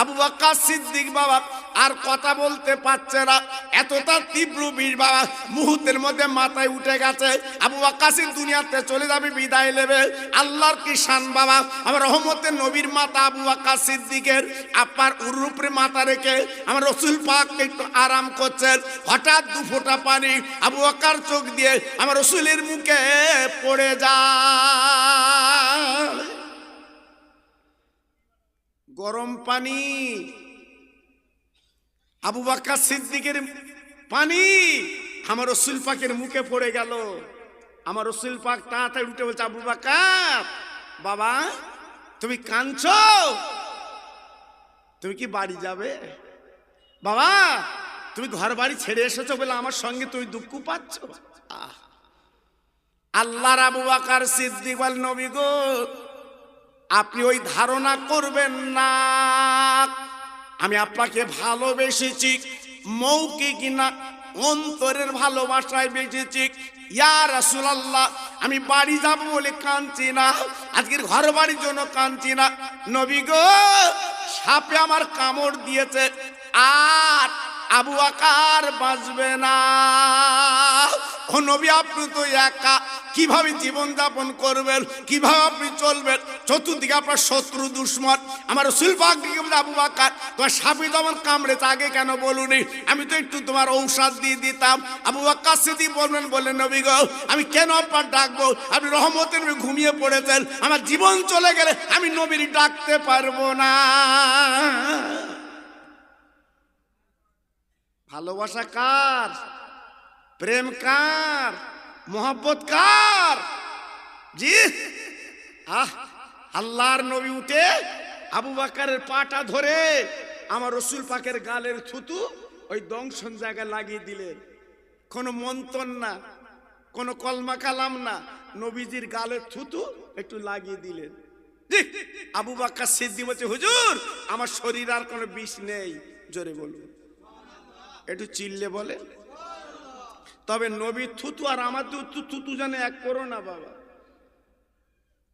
Speaker 1: আবু বকর সিদ্দিক বাবা আর কথা বলতে পারছে না, এত তার তীব্র বিষ বাবা। মুহূর্তের মধ্যে মাথায় উঠে গেছে। আবু বকর সিদ্দিক দুনিয়াতে চলে যাবে, বিদায় নেবে। আল্লাহর কি শান বাবা, আমার রহমতের নবীর মাথা আবু বকর সিদ্দিকের আপার উরুর উপরে মাথা রেখে আমার রাসূল পাক একটু আরাম করছেন। হঠাৎ 2 ফোঁটা পানি আবু বকর চোখ দিয়ে আমার রাসূলের মুখে পড়ে যায়। গরম পানি আবু বকর সিদ্দিকের পানি আমার রাসূল পাকের মুখে পড়ে গেল। আমার রাসূল পাক তাড়াতাড়ি উঠে বলছে, আবু বকর বাবা তুমি কাঁদছো, তুমি কি বাড়ি যাবে? বাবা তুমি ঘর বাড়ি ছেড়ে এসেছো বলে আমার সঙ্গে তুমি দুঃখ পাচ্ছ? আল্লাহর আবু বকর সিদ্দিক বল, নবী গো আপনি ওই ধারণা করবেন না, আমি আপনাকে ভালোবেসেছি, মৌখিক না অন্তরের ভালোবাসায় বেঁচেছি। ইয়া রাসূলুল্লাহ আমি বাড়ি যাব বলে কাঁদছি না, আজকের ঘর বাড়ির জন্য কাঁদছি না। নবী গো সাপে আমার কামড় দিয়েছে, আর আবু বকর বাঁচবে না। ও নবী আপনি তো একা, কিভাবে জীবন যাপন করবেন, কিভাবে আপনি চলবেন? চতুর্দিকে আপনার শত্রু দুশ্মন। আমার রাসূল পাক দিকে বলে, আবু বকর তোমার সাপে তো আমার কামড়েছে, আগে কেন বলুনি? আমি তো একটু তোমার ঔষধ দিয়ে দিতাম। আবু বকর সিদ্দিক বললেন নবী গো, আমি কেন আপনার ডাকবো? আপনি রহমতের নবী ঘুমিয়ে পড়েছেন, আমার জীবন চলে গেলে আমি নবীর ডাকতে পারবো না। ভালোবাসা কার? প্রেম কার? মোহাব্বত কার? জি আল্লাহর নবী উঠে আবু বকরের পাটা ধরে আমার রাসূল পাকের গালের থুতু ওই দংশন জায়গায় লাগিয়ে দিলেন। কোনো মন্তন না, কোনো কলমা কালাম না, নবীজির গালের থুতু একটু লাগিয়ে দিলেন। আবু বকর সিদ্দিক বলছে, হুজুর আমার শরীর আর কোনো বিষ নেই। জোরে বলুন, একটু চিল্লে বলে। তবে নবীর থুতু আর আমার থুতু জানে এক করো না বাবা।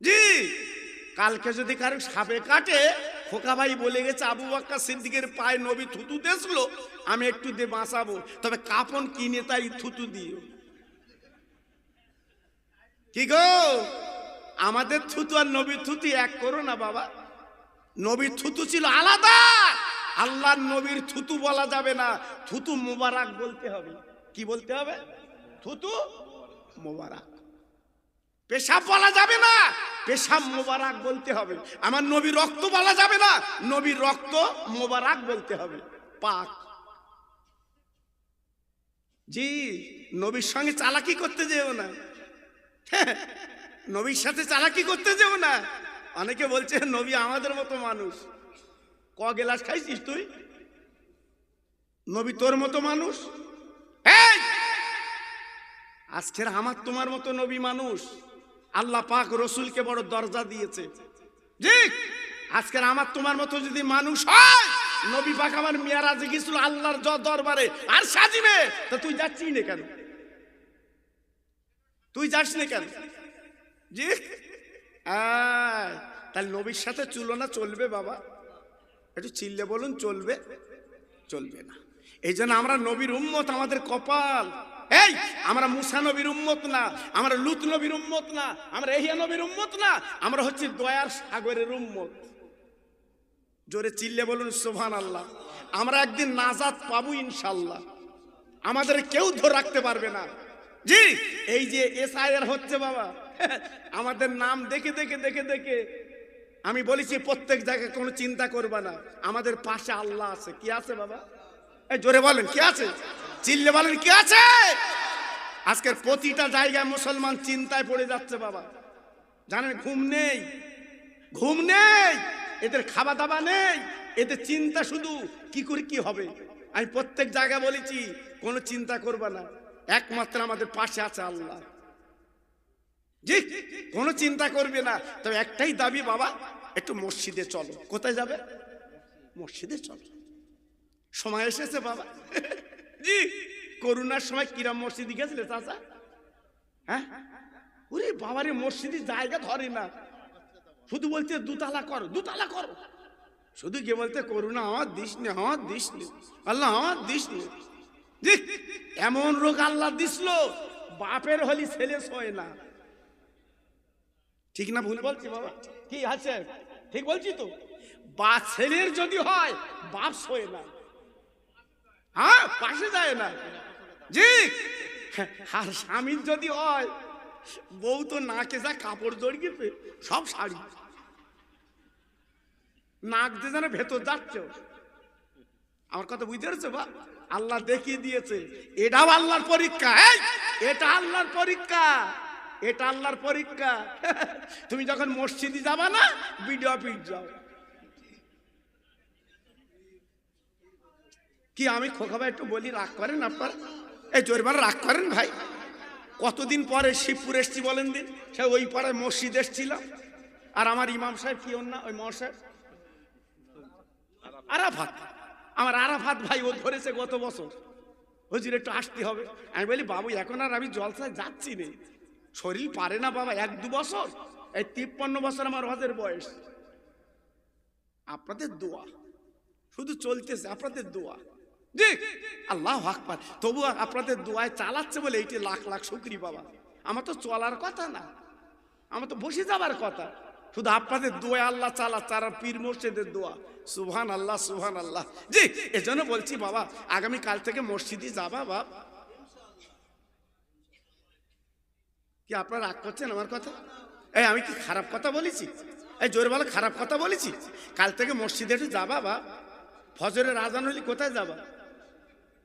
Speaker 1: জি কালকে যদি কারো সাপে কাটে, খোকা ভাই বলে গেছে আবু বকর সিদ্দিকের পায়ে নবী থুতু দিয়েছিল, আমি একটু দিয়ে বাঁচাবো, তবে কাপন কিনে তাই থুতু দিও। কি গো, আমাদের থুতু আর নবীর থুতু এক করো না বাবা। নবীর থুতু ছিল আলাদা, আল্লাহর নবীর থুতু বলা যাবে না, থুতু মোবারক বলতে হবে। কি বলতে হবে? থুতু মোবারক। পেশাব বলা যাবে না, পেশাব মোবারক বলতে হবে। আমার নবীর রক্ত বলা যাবে না, নবীর রক্ত মোবারক বলতে হবে, পাক। জি নবীর সঙ্গে চালাকি করতে যেও না, নবীর সাথে চালাকি করতে যেও না। অনেকে বলছে নবী আমাদের মতো মানুষ। ক গেলাস খাইছিস তুই? নবী তোর মতো মানুষ? আজকের আমার তোমার মতো নবী মানুষ। আল্লাহ পাক রসুলকে বড় দরজা দিয়েছে। জি আজকের আমার তোমার মতো যদি মানুষ হয়, নবী পাক আমার মিয়ারাজে গিয়েছিল আল্লাহর দরবারে আর সাজিবে, তা তুই যাচ্ছিস না কেন? তুই যাস না কেন? জি তাহলে নবীর সাথে তুলনা চলবে বাবা? একটু চিল্লে বলুন, চলবে? চলবে না। এই জন্য আমরা নবীর উম্মত, আমাদের কপাল। এই আমরা মুসা নবীর উম্মত না, আমরা লুত নবীর উম্মত না, আমরা ইহয়া নবীর উম্মত না, আমরা হচ্ছে দয়ার সাগরের উম্মত। জোরে চিল্লে বলুন সুবহানাল্লাহ। আমরা একদিন নাজাত পাবো ইনশাআল্লাহ, আমাদের কেউ ধরে রাখতে পারবে না। জি এই যে এসআইআর হচ্ছে বাবা, আমাদের নাম দেখে দেখে দেখে দেখে আমি বলেছি প্রত্যেক জায়গায় কোনো চিন্তা করবা না, আমাদের পাশে আল্লাহ আছে। কি আছে বাবা? এই জোরে বলেন কি আছে? চিল্লে বলেন কি আছে? আজকের প্রতিটা জায়গায় মুসলমান চিন্তায় পড়ে যাচ্ছে বাবা। জানেন ঘুম নেই, ঘুম নেই, এদের খাওয়া দাওয়া নেই, এদের চিন্তা শুধু কি করে কি হবে। আমি প্রত্যেক জায়গায় বলেছি কোনো চিন্তা করবা না, একমাত্র আমাদের পাশে আছে আল্লাহ। জি কোনো চিন্তা করবে না। তবে একটাই দাবি বাবা, একটু মসজিদে চলো। কোথায় যাবে? মসজিদে চলো। সময় এসেছে বাবা। জি করোনার সময় কিরাম মসজিদে গেছিলে চাচা? হ্যাঁ ওরে বাবারে, মসজিদের জায়গা ধরে না, শুধু বলতে দুতলা করো, দুতলা করো, শুধু গিয়ে বলতে করোনা আমার দিস নে, আমার দিস নে, আল্লাহ আমার দিস নে। জি এমন রোগ আল্লাহ দিছিল, বাপের হলি ছেলে সয় না। ঠিক না ভুল বলছি বাবা? কি আছে? ঠিক বলছি তো? বা ছেলের যদি হয় বাপ সয় না, হ্যাঁ পাশে যায় না। জি আর স্বামীর যদি হয়, বউ তো নাকে যা কাপড় জড়িয়ে সব শাড়ি, নাক দিয়ে যেন ভেতর যাচ্ছে। আমার কথা বুঝতে পারছো বা? আল্লাহ দেখিয়ে দিয়েছে, এটাও আল্লাহর পরীক্ষা। এটা আল্লাহর পরীক্ষা, এটা আল্লাহর পরীক্ষা। তুমি যখন মসজিদে যাবা না, ভিডিও অফিস যাও। কি আমি খোকা ভাই একটু বলি, রাগ করেন আপনারা? এই জোরবার রাগ করেন ভাই? কতদিন পরে শিবপুর এসছি বলেন দিন, সে ওই পাড়ায় মসজিদ এসছিলাম, আর আমার ইমাম সাহেব কি ওর না, ওই মহাশয় আরাফাত, আমার আরাফাত ভাই, ও ধরেছে গত বছর, হুজুর একটু আসতে হবে। আমি বলি বাবু এখন আর আমি জলসায় যাচ্ছি না, শরীর পারে না বাবা, 1-2 বছর, এই 53 বছর আমার হজের বয়স। আপনাদের দোয়া শুধু চলতেছে, আপনাদের দোয়া। জি আল্লাহু আকবার। তবু আপনাদের দোয়ায় চালাচ্ছে বলে এইটি লাখ লাখ শুকরি বাবা। আমার তো চলার কথা না, আমার তো বসে যাবার কথা, শুধু আপনাদের দোয়া আল্লাহ চালাচ্ছে আর পীর মুর্শিদের দোয়া। সুবহান আল্লাহ, সুবহান আল্লাহ। জি এজন্য বলছি বাবা, আগামী কাল থেকে মসজিদে যাবা বাপ। কি আপনারা রাগ করছেন আমার কথা? এই আমি কি খারাপ কথা বলেছি? এই জোরে বলো, খারাপ কথা বলেছি? কাল থেকে মসজিদে একটু যাবা বাপ। ফজরের আজান হলে কোথায় যাবা?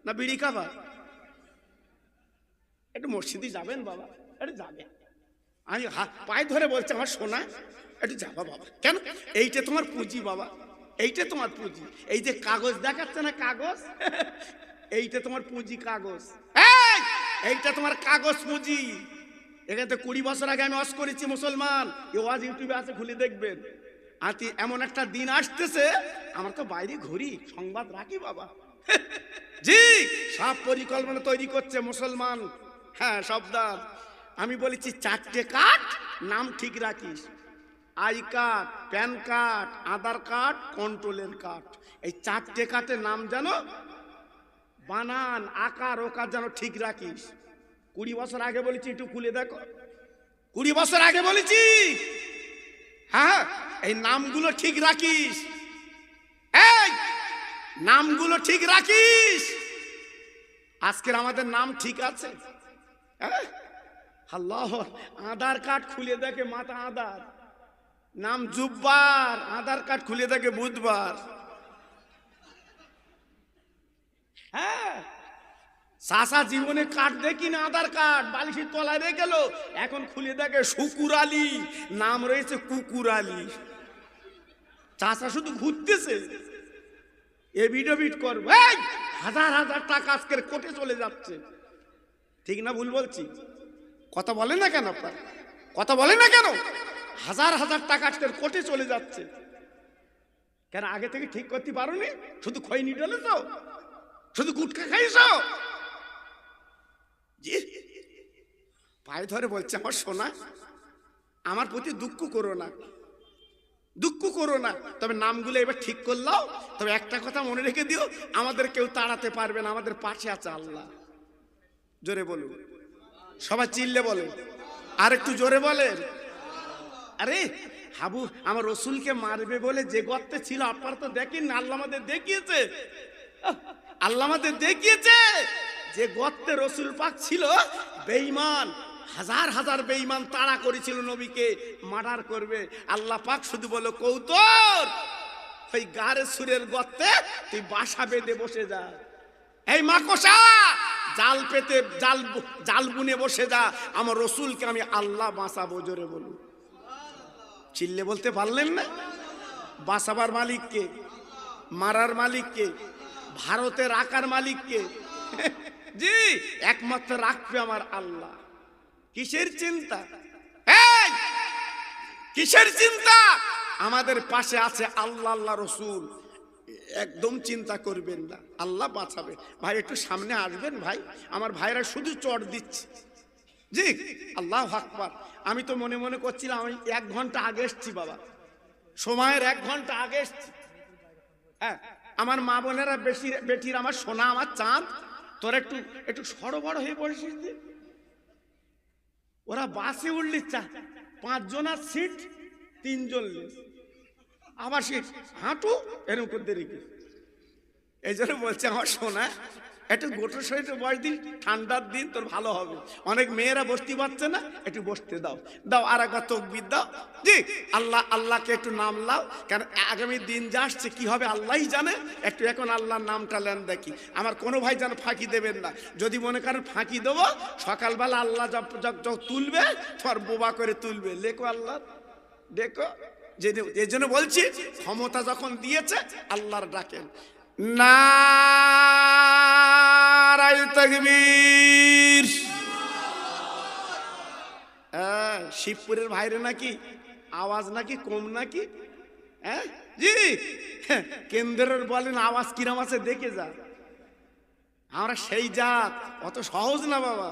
Speaker 1: না বিড়ি খাবা? একটু মসজিদে যাবেন বাবা, একটু যাবেন। আমি পায়ে ধরে বলছি আমার সোনা, একটু যাবা বাবা। কেন? এইটা তোমার পুঁজি বাবা, এইটা তোমার পুঁজি। এই যে কাগজ দেখাচ্ছে না, কাগজ, এইটা তোমার পুঁজি, কাগজ। এইটা তোমার কাগজ পুঁজি। এখানে তো 20 বছর আগে আমি ওয়াজ করেছি মুসলমান, এই ওয়াজ ইউটিউবে আছে, খুলে দেখবেন। আতি এমন একটা দিন আসতেছে, আমার তো বাইরে ঘুরি, সংবাদ রাখি বাবা। জি সব পরিকল্পনা তৈরি করছে মুসলমান। হ্যাঁ সাবধান। আমি বলেছি 4টে কার্ড নাম ঠিক রাখিস, I card, pan card, Aadhaar card, কন্ট্রোলের কার্ড। এই 4টে কার্ডের নাম যেন বানান, আকার ওকার যেন ঠিক রাখিস। 20 বছর আগে বলেছি, একটু খুলে দেখো, 20 বছর আগে বলেছি। হ্যাঁ এই নামগুলো ঠিক রাখিস, এই নামগুলো ঠিক রাখিস। আজকের আমাদের নাম ঠিক আছে? আল্লাহ, আধার কার্ড খুলে দেখে মাথা আধার, নাম জুব্বার, আধার কার্ড খুলে দেখে বুধবার। হ্যাঁ চাষা জীবনে কার্ড দেখি না, আধার কার্ড বালিশের তলায় রেখে গেল, এখন খুলে দেখে শুকুর আলী, নাম রয়েছে কুকুর আলী। চাষা শুধু ঘুরতেছে, এভিডেভিট করবে, হাজার হাজার টাকা আজকের কোর্টে চলে যাচ্ছে। ঠিক না ভুল বলছি? কথা বলে না কেন আপনার? কথা বলে না কেন? হাজার হাজার টাকা আজকের কোর্টে চলে যাচ্ছে কেন? আগে থেকে ঠিক করতে পারোনি? শুধু খৈনি ডলেছ, শুধু গুটখা খাইছ। জি পায়ে ধরে বলছে আমার সোনা, আমার প্রতি দুঃখ করো না, দুঃখ করো না। তবে নামগুলো এবার ঠিক করলাও, তবে একটা কথা মনে রেখে দিও, আমাদের কেউ তাড়াতে পারবে না, আমাদের পাশে আছে আল্লাহ। জোরে বলুন, সবাই চিল্লে বলেন, আর একটু জোরে বলেন। আরে হাবু আমার রসুলকে মারবে বলে যে গর্তে ছিল, আপনারা তো দেখেন, আল্লাহ আমাদের দেখিয়েছে, আল্লাহ আমাদের দেখিয়েছে যে গর্তে রসুল পাক ছিল। বেঈমান, হাজার হাজার বেঈমান তাড়া করেছিল নবীকে মার্ডার করবে। আল্লাহ পাক শুধু বলো, কৌতর ওই গারে সুরের গর্তে তুই বাসা বেঁধে বসে যা, এই মাকড়সা জাল পেতে জাল বুনে বসে যা, আমার রসুলকে আমি আল্লাহ বাঁচাবো। জোরে বলুন, চিল্লে বলতে পারলেন না? বাঁচাবার মালিককে, মারার মালিককে, ভারতে রাখার মালিককে। জি একমাত্র রাখবে আমার আল্লাহ। কিসের চিন্তা? এই কিসের চিন্তা? আমাদের পাশে আছে আল্লাহ, আল্লাহ রসুল, একদম চিন্তা করবেন না, আল্লাহ বাঁচাবে। ভাই একটু সামনে আসবেন ভাই, আমার ভাইরা শুধু চট দিচ্ছে। জি আল্লাহু আকবার। আমি তো মনে মনে করছিলাম আমি 1 ঘন্টা আগে এসছি বাবা, সময়ের 1 ঘন্টা আগে এসছি। হ্যাঁ আমার মা বোনেরা, বেটির আমার সোনা, আমার চাঁদ, তোরা একটু একটু সড়বড় হয়ে পড়েছিস। ওরা বাসে উঠলি 5 জনের সিট, 3 জন আবার সিট হাঁটু এরকম করতে রেখে। এই জন্য বলছে আমার সোনা একটু গোটার সহিত বয়স দিন, ঠান্ডার দিন তোর ভালো হবে। অনেক মেয়েরা বসতে পারছে না, একটু বসতে দাও, দাও আর একবার তকবীর দাও। জি আল্লাহ, আল্লাহকে একটু নাম লাও, কারণ আগামী দিন যা আসছে কি হবে আল্লাহই জানে। একটু এখন আল্লাহর নামটা নেন দেখি। আমার কোনো ভাই যেন ফাঁকি দেবেন না, যদি মনে করেন ফাঁকি দেবো, সকালবেলা আল্লাহ যখন তুলবে তোমার বোবা করে তুলবে। লেখো আল্লাহ, দেখো। এই জন্য বলছি ক্ষমতা যখন দিয়েছে আল্লাহর ডাকেন। নারায়ে তাকবীর। শিবপুরের ভাইরে নাকি আওয়াজ নাকি কম নাকি? হ্যাঁ জি কেন্দ্রের বলেন আওয়াজ কিরাম আছে দেখে যা। আমরা সেই জাত, অত সহজ না বাবা।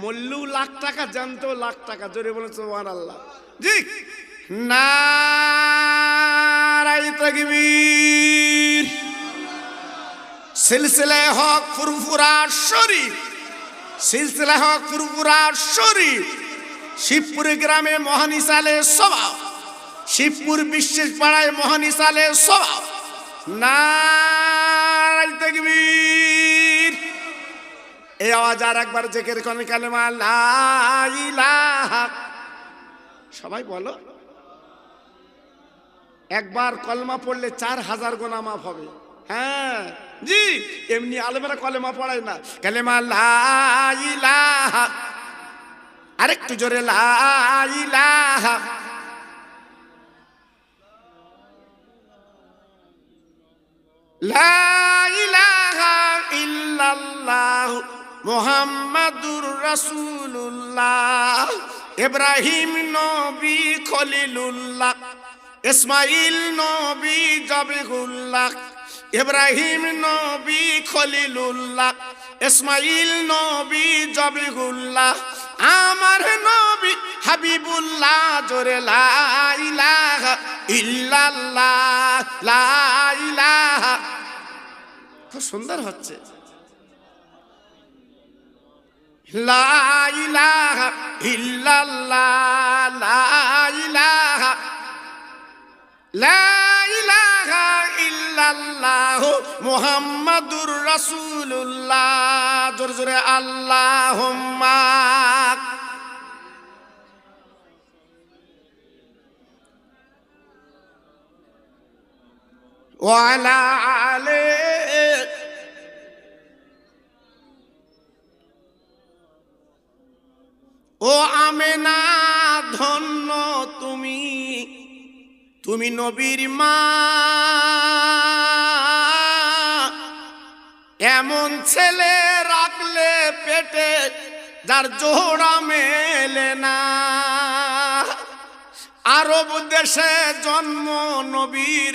Speaker 1: মল্লু লাখ টাকা, জানতেও লাখ টাকা। জোরে বলে সুবহানাল্লাহ। জি নারায়ে তাকবীর। সিলসিলা হক ফুরফুরা শরীফ, সিলসিলা হক ফুরফুরা শরীফ, শিবপুর গ্রামে মহানিসালে সভা, শিবপুর বিশেষ পাড়ায় মহানিসালে সভা। নারায়ে তাকবীর। এই আওয়াজ আর একবার জিকির করেন কালেমা লা ইলাহা। সবাই বলো, একবার কলমা পড়লে 4000 গুনাহ মাফ হবে। হ্যাঁ জি, এমনি আলেমেরা কলেমা পড়ায় না। কালেমা লা ইলাহা, আরেকটু জোরে লা ইলাহা। লা ইলাহা ইল্লাল্লাহ মুহাম্মাদুর রাসূলুল্লাহ। ইব্রাহিম নবী খলিলুল্লাহ, ইসমাইল নবী জবিহুল্লাহ। ইব্রাহিম নবী খলিলুল্লাহ, ইসমাইল নবী জবিহুল্লাহ। আমার নবী হাবিবুল্লাহ। জোরে লা ইলাহা ইল্লাল্লাহ, লা ইলাহা। খুব সুন্দর হচ্ছে। লা ইলাহা ইল্লাল্লাহ, লা ইলাহা, লা ইলাহা ইল্লাল্লাহ মুহাম্মাদুর রাসূলুল্লাহ। জোরে জোরে আল্লাহুম্মা। ওয়া আলা আলি। ও আমেনা ধন্য তুমি, তুমি নবীর মা। এমন ছেলে রাখলে পেটে যার জোড়া মেলে না। আরব দেশে জন্ম নবীর,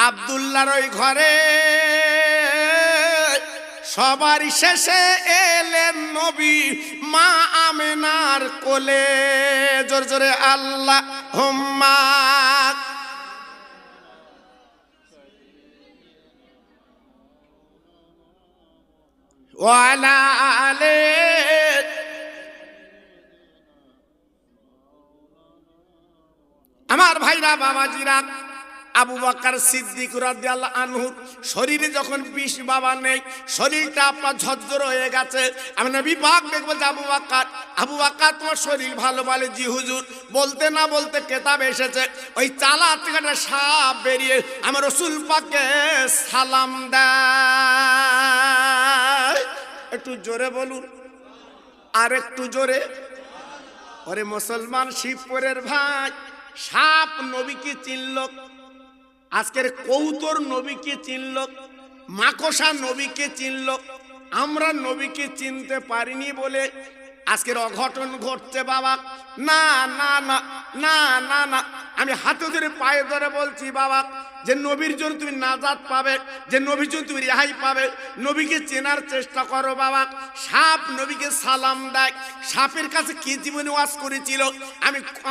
Speaker 1: আব্দুল্লাহর ওই ঘরে। সবার শেষে এলেন নবী মা আমেনার কোলে। জোরে জোরে আল্লাহুম্মা। ওয়া আলা আলি। আমার ভাইরা বাবাজিরা, আবু বকর সিদ্দিক রাদিয়াল্লাহু আনহু শরীরে যখন বিষ বাবা নেই, শরীরটা আপনার ঝরঝর হয়ে গেছে। আমি নবী পাক দেখে বলতে, আবু বকর তোমার শরীর ভালো? বলে জি হুজুর। বলতে না বলতে কেতাব এসেছে, ওই চালা থেকে একটা সাপ বেরিয়ে আমার রাসূল পাককে সালাম দেয়। একটু জোরে বলুন, আর একটু জোরে। ওরে মুসলমান শিবপুরের ভাই, সাপ নবীকে চিনল, আজকের কৌতর নবীকে চিনল, মাকড়সা নবীকে চিনল। আমরা নবীকে চিনতে পারিনি বলে আজকের অঘটন ঘটছে বাবা। না না না না না না, আমি হাতে ধরে পায়ে ধরে বলছি বাবা, যে নবীর জন্য তুমি নাজাত পাবে, যে নবীর জন্য তুমি রেহাই পাবে। নবীকে চেনার চেষ্টা করো বাবা। সাপ নবীকে সালাম দেয়। সাপের কাছে কি জীবনে ওয়াজ করেছিল?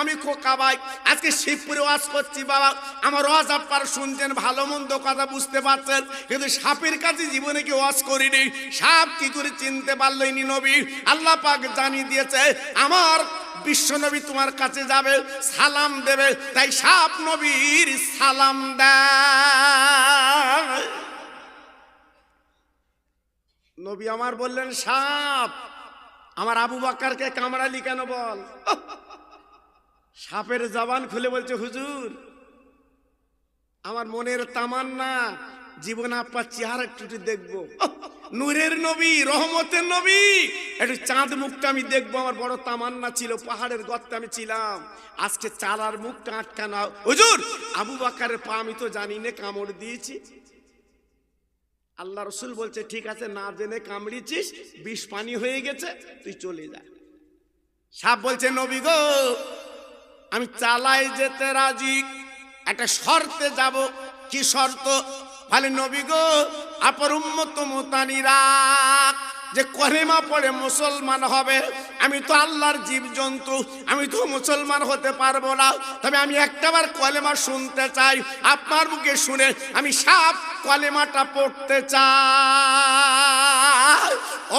Speaker 1: আমি খোকা ভাই আজকে শিবপুরে ওয়াজ করছি বাবা। আমার ওয়াজ আপনারা শুনছেন, ভালো মন্দ কথা বুঝতে পারছেন, কিন্তু সাপের কাছে জীবনে কি ওয়াজ করিনি। সাপ কি করে চিনতে পারলইনি নবী? আল্লাহ পাক জানিয়ে দিয়েছে, আমার বিশ্ব নবী তোমার কাছে যাবে, সালাম দেবে, তাই সাপ নবীর সালাম দেয়। নবী আমার বললেন, সাপ আমার আবু বকরকে কামড়ালি কেন বল? সাপের জবান খুলে বলছে, হুজুর আমার মনের তামান্না জীবন আপনার চেহারা একটু দেখবো। নূরের নবী, রহমতের নবী, একটু চাঁদ মুখটা আমি দেখবো, আমার বড় তামান্না ছিল। পাহাড়ের গর্তে আমি ছিলাম, আজকে চালার মুখটা আটকানো। হুজুর আবু বকরের পা আমি তো জানি না কামড় দিয়েছি। আল্লাহ রসুল বলছে, ঠিক আছে, না জেনে কামড়িছিস, বিষ পানি হয়ে গেছে, তুই চলে যা। সাপ বলছে, নবী গো আমি চালাই যেতে রাজি, একটা শর্তে যাব। কি শর্ত? বলে নবী গো, আপনার উম্মত মুতানিরা যে কলেমা পড়ে মুসলমান হবে। আমি তো আল্লাহর জীবজন্তু, আমি তো মুসলমান হতে পারবো না, তবে আমি একটাবার কলেমা শুনতে চাই। আপনার মুখে শুনে আমি সাপ কলেমাটা পড়তে চাই।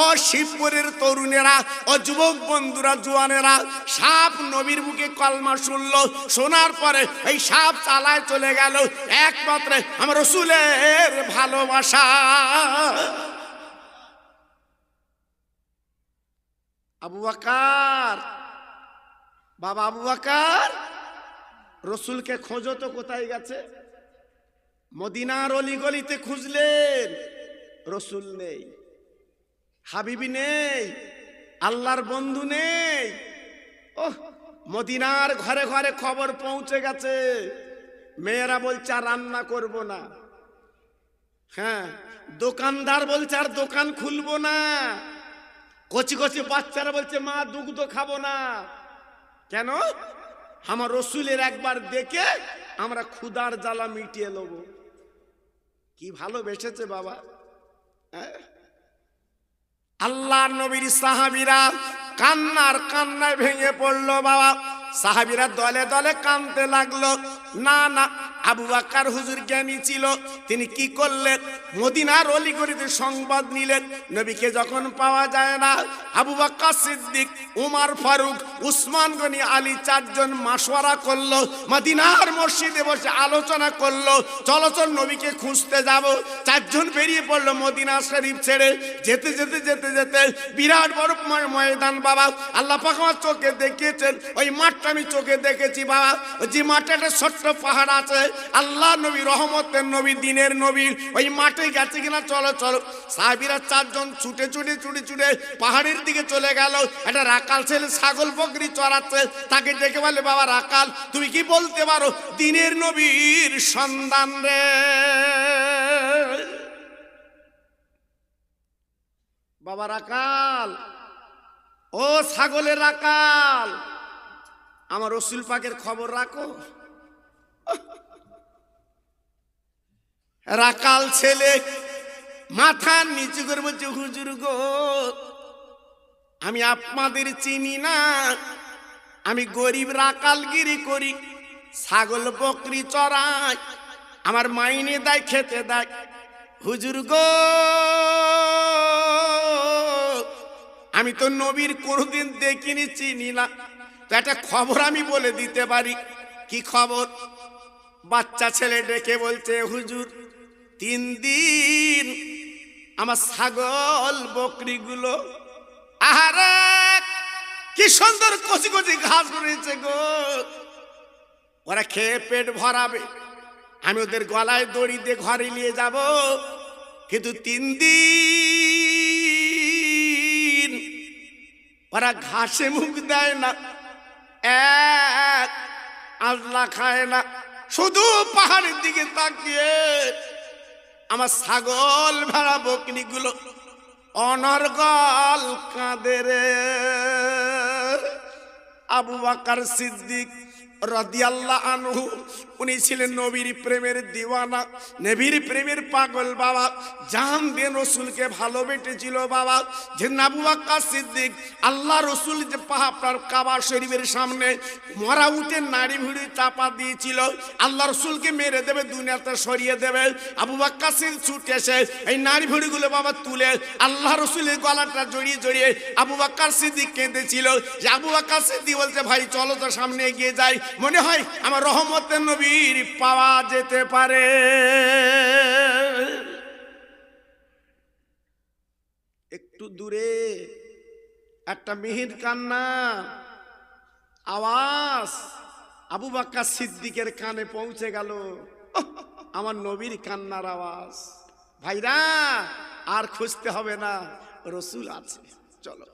Speaker 1: ও শিবপুরের তরুণেরা, ও যুবক বন্ধুরা, জোয়ানেরা, সাপ নবীর মুখে কলমা শুনলো, শোনার পরে এই সাপ চালায় চলে গেল একমাত্র আমার রাসূলের ভালোবাসা। আবু বকর, বাবা আবু বকর, রসুলকে খোঁজো তো কোথায় গেছে? মদিনার অলিগলিতে খুঁজলেন, রসুল নেই, হাবিবি নেই, আল্লাহর বন্ধু নেই। ওহ, মদিনার ঘরে ঘরে খবর পৌঁছে গেছে। মেয়েরা বলছে আর রান্না করব না, হ্যাঁ, দোকানদার বলছে আর দোকান খুলবো না, কচি কচি বাচ্চারা বলছে মা দুগ্ধ খাবো না। কেন? আমার রসুলের একবার দেখে আমরা ক্ষুধার জ্বালা মিটিয়ে নেব। কি ভালোবেসেছে বাবা। আল্লাহ নবীর সাহাবীরা কান্নার কান্নায় ভেঙে পড়লো বাবা। সাহাবীরা দলে দলে কাঁদতে লাগলো। না না, আবু বকর হুজুর জ্ঞানী ছিল, তিনি কি করলেন? মদিনার অলিগলিতে সংবাদ নিলেন। নবীকে যখন পাওয়া যায় না, আবু বকর সিদ্দিক, উমর ফারুক, উসমান গনি, আলী চারজন মাশওয়ারা করলো, মদিনার মসজিদে বসে আলোচনা করলো, চলো চল নবীকে খুঁজতে যাব। চারজন বেরিয়ে পড়লো মদিনা শরীফ ছেড়ে। যেতে যেতে যেতে যেতে বিরাট বড় ময়দান বাবা, আল্লাহ পাক আমার চোখে দেখিয়েছেন। ওই মাঠটা আমি চোখে দেখেছি বাবা। যে মাঠে একটা ছোট্ট পাহাড় আছে, আল্লাহ নবী, রহমতের নবী, দিনের নবী ওই মাঠে গেছে কিনা চলো চলো। সাহাবীরা চারজন ছুটে ছুটে ছুটে ছুটে পাহাড়ের দিকে চলে গেল। একটা রাকাল ছেলে ছাগল বকরি চড়াচ্ছে, তাকে ডেকে বলে বাবা রাকাল, তুমি কি বলতে পারো দিনের নবীর সন্ধান রে? বাবা রাকাল, ও ছাগলের রাকাল, আমার রসুল পাকের খবর রাখো। রাকাল ছেলে মাথা নিচু করে বলছে, হুজুর গো, আমি আপনাদের চিনি না, আমি গরিব রাকালগিরি করি, ছাগল বকরি চড়াই, আমার মাইনে দেয়, খেতে দেয়। হুজুর গো, আমি তো নবীর কোনোদিন দেখিনি, চিনি না, তো একটা খবর আমি বলে দিতে পারি। কি খবর? বাচ্চা ছেলে ডেকে বলছে, হুজুর 3 দিন আমার ছাগল বকরিগুলো, আহারে কি সুন্দর কচি কচি ঘাস রয়েছে গো, ওরা খেয়ে পেট ভরাবে, আমি ওদের গলায় দড়ি দিয়ে ঘরে নিয়ে যাব, কিন্তু 3 দিন ওরা ঘাসে মুখ দেয় না, এক আজলা খায় না, শুধু পাহাড়ের দিকে তাকিয়ে আমার ছাগল ভেড়া বকরিগুলো অনর্গল কাঁদে রে। আবু বকর সিদ্দিক রাদিয়াল্লাহু আনহু, উনি ছিলেন নবীর প্রেমের দিওয়ানা, নবীর প্রেমের পাগল বাবা, জান দিয়ে রসুলকে ভালোবেসেছিল বাবা। যে আবু বকর সিদ্দিক আল্লাহ রসুল যে আপনার কাবা শরীফের সামনে মরা উটের নাড়ি ভুড়ি চাপা দিয়েছিল, আল্লাহ রসুলকে মেরে দেবে, দুনিয়াতে সরিয়ে দেবে, আবু বকর সিদ্দিক ছুটে এসে এই নাড়ি ভুড়িগুলো বাবা তুলে আল্লাহ রসুলের গলাটা জড়িয়ে জড়িয়ে আবু বকর সিদ্দিক কেঁদেছিল। যে আবু বকর সিদ্দিক বলছে, ভাই চলো তো সামনে এগিয়ে যাই, মনে হয় আমার রহমতের নবীর পাওয়া যেতে পারে। একটু দূরে একটা মিহির কান্না আওয়াজ আবু বকর সিদ্দিকের কানে পৌঁছে গেল, আমার নবীর কান্নার আওয়াজ। ভাইরা আর খুঁজতে হবে না, রসুল আছে, চলো।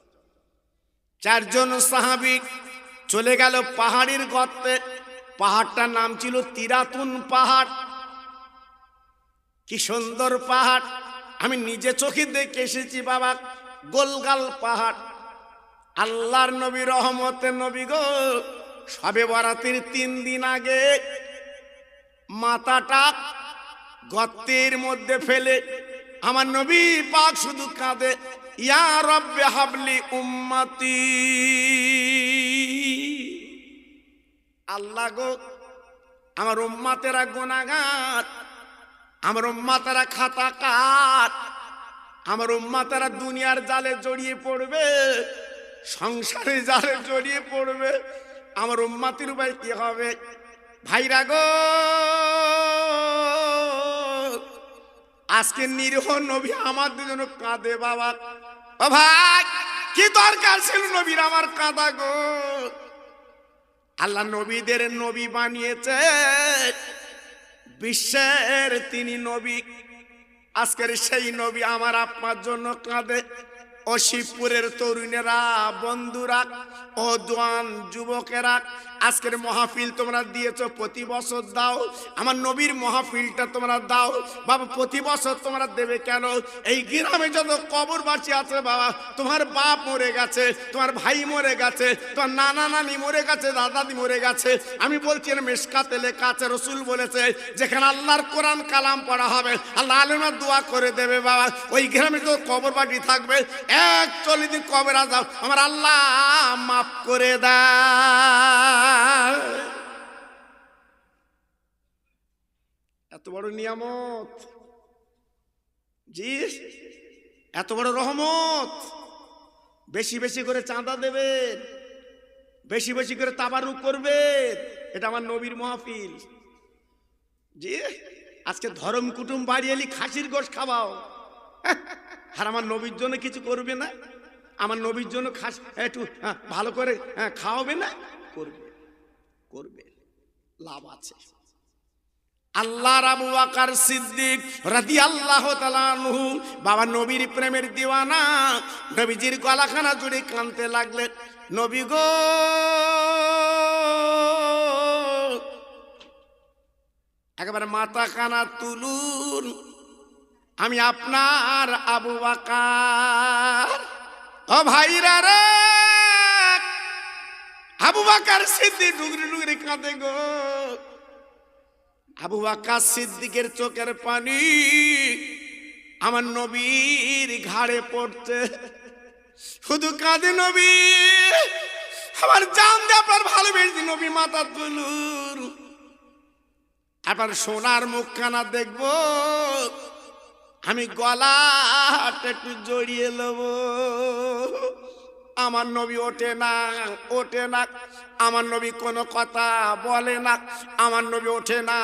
Speaker 1: 4 জন সাহাবী চলে গেল পাহাড়ের গর্তে। পাহাড়টার নাম ছিল তিরাতুন পাহাড়। কি সুন্দর পাহাড়, আমি নিজে চোখে দেখে এসেছি বাবা। গোলগাল পাহাড়। আল্লাহর নবী, রহমতের নবী গো, শবে বরাতের 3 দিন আগে মাথাটা গর্তের মধ্যে ফেলে আমার নবী পাক শুধু কাঁদে, ইয়া রব্বে হাবলি উম্মতি, আল্লাহ গো আমার উম্মতেরা গুনাহগার, আমার উম্মতেরা খাতাকার, আমার উম্মতেরা দুনিয়ার জালে জড়িয়ে পড়বে, সংসারে জালে জড়িয়ে পড়বে, আমার উম্মতের উপায় কি হবে? ভাইরা গো, আজকে নিরীহ নবী আমাদের জন্য কাঁদে বাবা। ও ভাই, কি দরকার ছিল নবীর আমার কাঁদা গো? আল্লাহ নবীদের নবী বানিয়েছে, বিশ্বের তিনি নবী। আজকের সেই নবী আমার আপনার জন্য কাঁদে। ও শিবপুরের তরুণেরা, বন্ধুরা, ও জওয়ান যুবকেরা, আজকের মাহফিল তোমরা দিয়েছো, প্রতি বছর দাও। আমার নবীর মাহফিলটা তোমরা দাও বাবা, প্রতি বছর তোমরা দেবে কেন? এই গ্রামে যত কবরবাসী আছে বাবা, তোমার বাপ মরে গেছে, তোমার ভাই মরে গেছে, তোমার নানা নানি মরে গেছে, দাদাদি মরে গেছে। আমি বলছি মেশকাতে লেখা আছে, রসুল বলেছে যেখানে আল্লাহর কোরআন কালাম পড়া হবে আল্লাহ আলেমা দোয়া করে দেবে বাবা। ওই গ্রামে যত কবরবাসী থাকবে 41 দিন কবরে যাও, আমার আল্লাহ মাফ করে দেয়। এত বড় নিয়ামত জি, এত বড় রহমত। বেশি বেশি করে চাঁদা দেবেন, বেশি বেশি করে তাবারুক করবেন, এটা আমার নবীর মাহফিল জি। আজকে ধর্ম কুটুম বাড়ি এলি খাসির গোশ খাওয়াও, আর আমার নবীর জন্য কিছু করবে না? আমার নবীর জন্য খাস একটু ভালো করে খাওয়াবে না? করবে, করবে, লাভ আছে। আল্লাহর আবু বকর সিদ্দিক রাদিয়াল্লাহু তাআলা আনহু বাবা নবীর প্রেমের দিওয়ানা, নবীজির গলাখানা জুড়ে কাঁদতে লাগলেন। নবী গো, একেবারে মাথা কানা তুলুন, আমি আপনার আবু বকর। ও ভাইরা রে, আবু বকর সিদ্দিক ডুগরি ডুগরি কাঁদে গো। আবু বকর সিদ্দিকের চোখের পানি আমার নবীর ঘাড়ে পড়ছে, শুধু কাঁদে নবী, আমার জান দিয়ে আপনার ভালোবেসে নবী, মাথা তুলুন, আপনার সোনার মুখখানা দেখবো, আমি গলাটা একটু জড়িয়ে নেব। আমার নবী ওঠে না, ওঠে না, আমার নবী কোনো কথা বলে না, আমার নবী ওঠে না,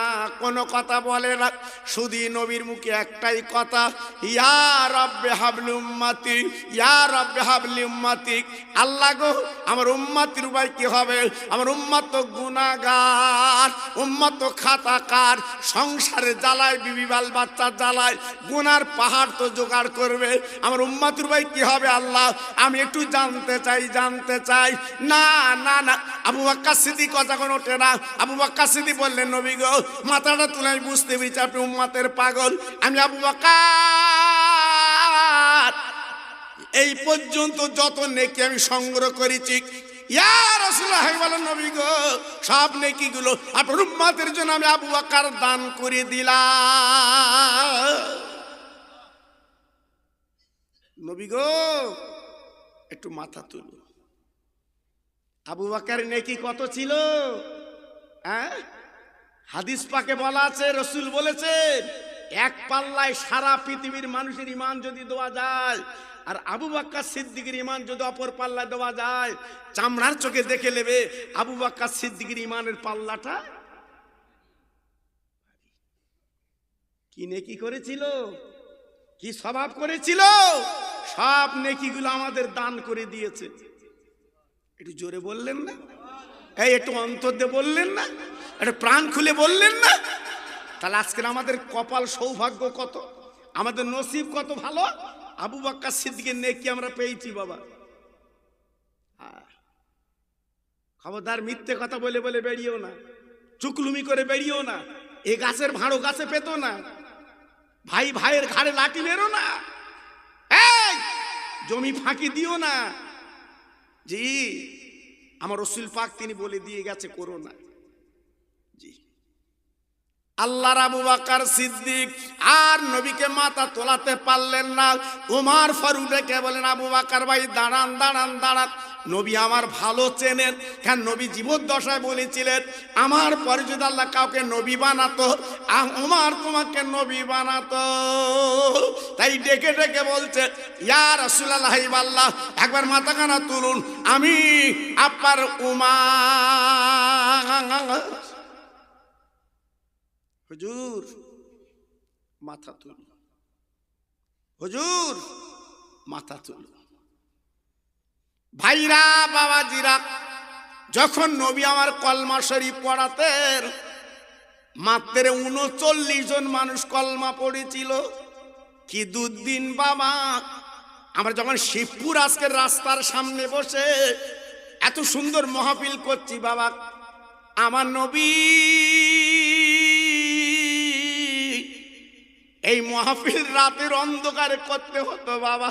Speaker 1: কোনো কথা বলে না, শুধু নবীর মুখে একটাই কথা, ইয়া রব্বে হাবলি উম্মতি, ইয়া রব্বে হাবলি উম্মতি। আল্লাহ গো, আমার উম্মতির উপায় কি হবে? আমার উম্মত তো গুনাহগার, উম্মত তো খাতাকার, সংসারে জ্বালায়, বিবি বাল বাচ্চা জ্বালায়, গুনার পাহাড় তো জোগাড় করবে। আমার উম্মতির উপায় কি হবে আল্লাহ? আমি একটু জানতে চাই, জানতে চাই। না না না, আবু বকর সিদ্দিক কথা কোনো ওঠে না। আবু বকর সিদ্দিক বললেন, নবী গো, মাথাটা তুলে আমি বুঝতে পেরেছি আপনি উম্মতের পাগল। আমি আবু বকর এই পর্যন্ত যত নেকি আমি সংগ্রহ করেছি, ইয়া রাসূলুল্লাহ বলেন, নবী গো, সব নেকিগুলো আপনার উম্মতের জন্য আমি আবু বকর দান করে দিলাম। নবী গো, একটু মাথা তুলো। আবু বকরের নেকি কত ছিল? হাদিস পাকে বলা আছে, রসুল বলেছেন, এক পাল্লায় সারা পৃথিবীর মানুষের ঈমান যদি দেওয়া যায়, আর আবু বকর সিদ্দিকের ঈমান যদি অপর পাল্লায় দেওয়া যায়, চামড়ার চোখে দেখে নেবে আবু বকর সিদ্দিকের ঈমানের পাল্লাটা কি নেকি করেছিল, কি স্বভাব করেছিল, সব নেকিগুলো আমাদের দান করে দিয়েছে। একটু জোরে বললেন না? এই একটু অন্তর দিয়ে বললেন না? একটু প্রাণ খুলে বললেন না? তাহলে আজকের আমাদের কপাল সৌভাগ্য কত, আমাদের নসিব কত ভালো, আবু বকর সিদ্দিকের নেকি আমরা পেয়েছি বাবা। খবরদার মিথ্যে কথা বলে বলে বেরিয়েও না, চুকলুমি করে বেরিয়েও না। এ গাছের ভাঁড়ো গাছে পেত না, ভাই ভাইয়ের ঘাড়ে লাঠি মেরো না, এই জমি ফাঁকি দিও না। জি, আমার রসুল পাক তিনি বলে দিয়ে গেছে, করো না। জি, আল্লাহর আবু বকর সিদ্দিক আর নবীকে মাথা তোলাতে পারলেন না। ওমর ফারুক ডেকে বলেন, আবু বকর ভাই দাঁড়ান দাঁড়ান দাঁড়ান, নবী আমার ভালো চেনেন, কেন নবী জীবদ্দশায় বলেছিলেন আমার পরে যদি আল্লাহ কাউকে নবী বানাতো ওমর তোমাকে নবী বানাতো। তাই ডেকে ডেকে বলছে, ইয়া রাসূলুল্লাহ আল্লাহ একবার মাথাখানা তুলুন, আমি আপনার উমর। হুজুর মাথা তুলুন, হুজুর মাথা তুলুন। ভাইরা বাবাজিরা, যখন নবী আমার কলমা শরীফ পড়াতেন মাত্র ৩৯ জন মানুষ কলমা পড়েছিল। কি দুদিন বাবা, আমরা যখন শিবপুর আজকের রাস্তার সামনে বসে এত সুন্দর মাহফিল করছি বাবা, আমার নবী এই মাহফিল রাতের অন্ধকারে করতে হতো বাবা,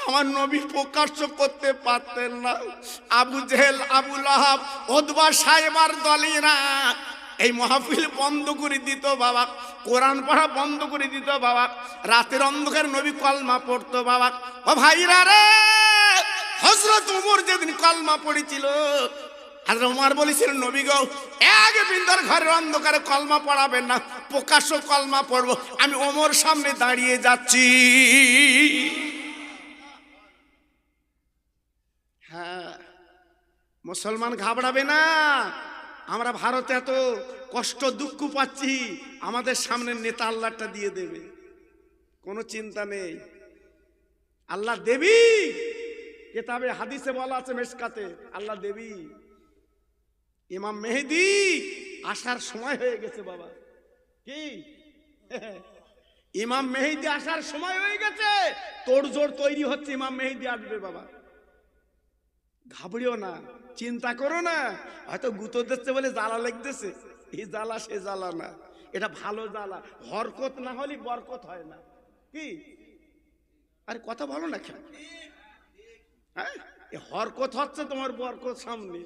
Speaker 1: আমার নবী প্রকাশ্য করতে পারতেন না। আবু জেহেল, আবু লাহাব, উতবা সাহেবার দলেরা এই মাহফিল বন্ধ করে দিত বাবা, কোরআন পড়া বন্ধ করে দিত বাবা, রাতের অন্ধকারে নবী কলমা পড়তো বাবা। ও ভাইরা রে, হযরত ওমর যেদিন কলমা পড়েছিল আর ওমর বলেছিলেন, নবী গো এক বিন্দুর ঘরের অন্ধকারে কলমা পড়াবেন না, প্রকাশ্য কলমা পড়বো। আমি ওমর সামনে দাঁড়িয়ে যাচ্ছি। হ্যাঁ, মুসলমান ঘাবড়াবে না। আমরা ভারতে এত কষ্ট দুঃখ পাচ্ছি, আমাদের সামনে নেতা আল্লাহটা দিয়ে দেবে, কোনো চিন্তা নেই। আল্লাহ দেবী, কিতাবে হাদিসে বলা আছে মেশকাতে, আল্লাহ দেবী। ইমাম মেহেদী আসার সময় হয়ে গেছে বাবা। কি ইমাম মেহেদী আসার সময় হয়ে গেছে, তোড়জোড় তৈরি হচ্ছে, ইমাম মেহেদী আসবে বাবা। ঘাবড়িও না, চিন্তা করো না। হয়তো গুঁতো দিচ্ছে বলে জ্বালা লেগতেছে, এই জ্বালা সে জ্বালা না, এটা ভালো জ্বালা। হরকত না হলে বরকত হয় না। কি আরে কথা বলো না কেন? হ্যাঁ, হরকত হচ্ছে তোমার বরকত সামনে।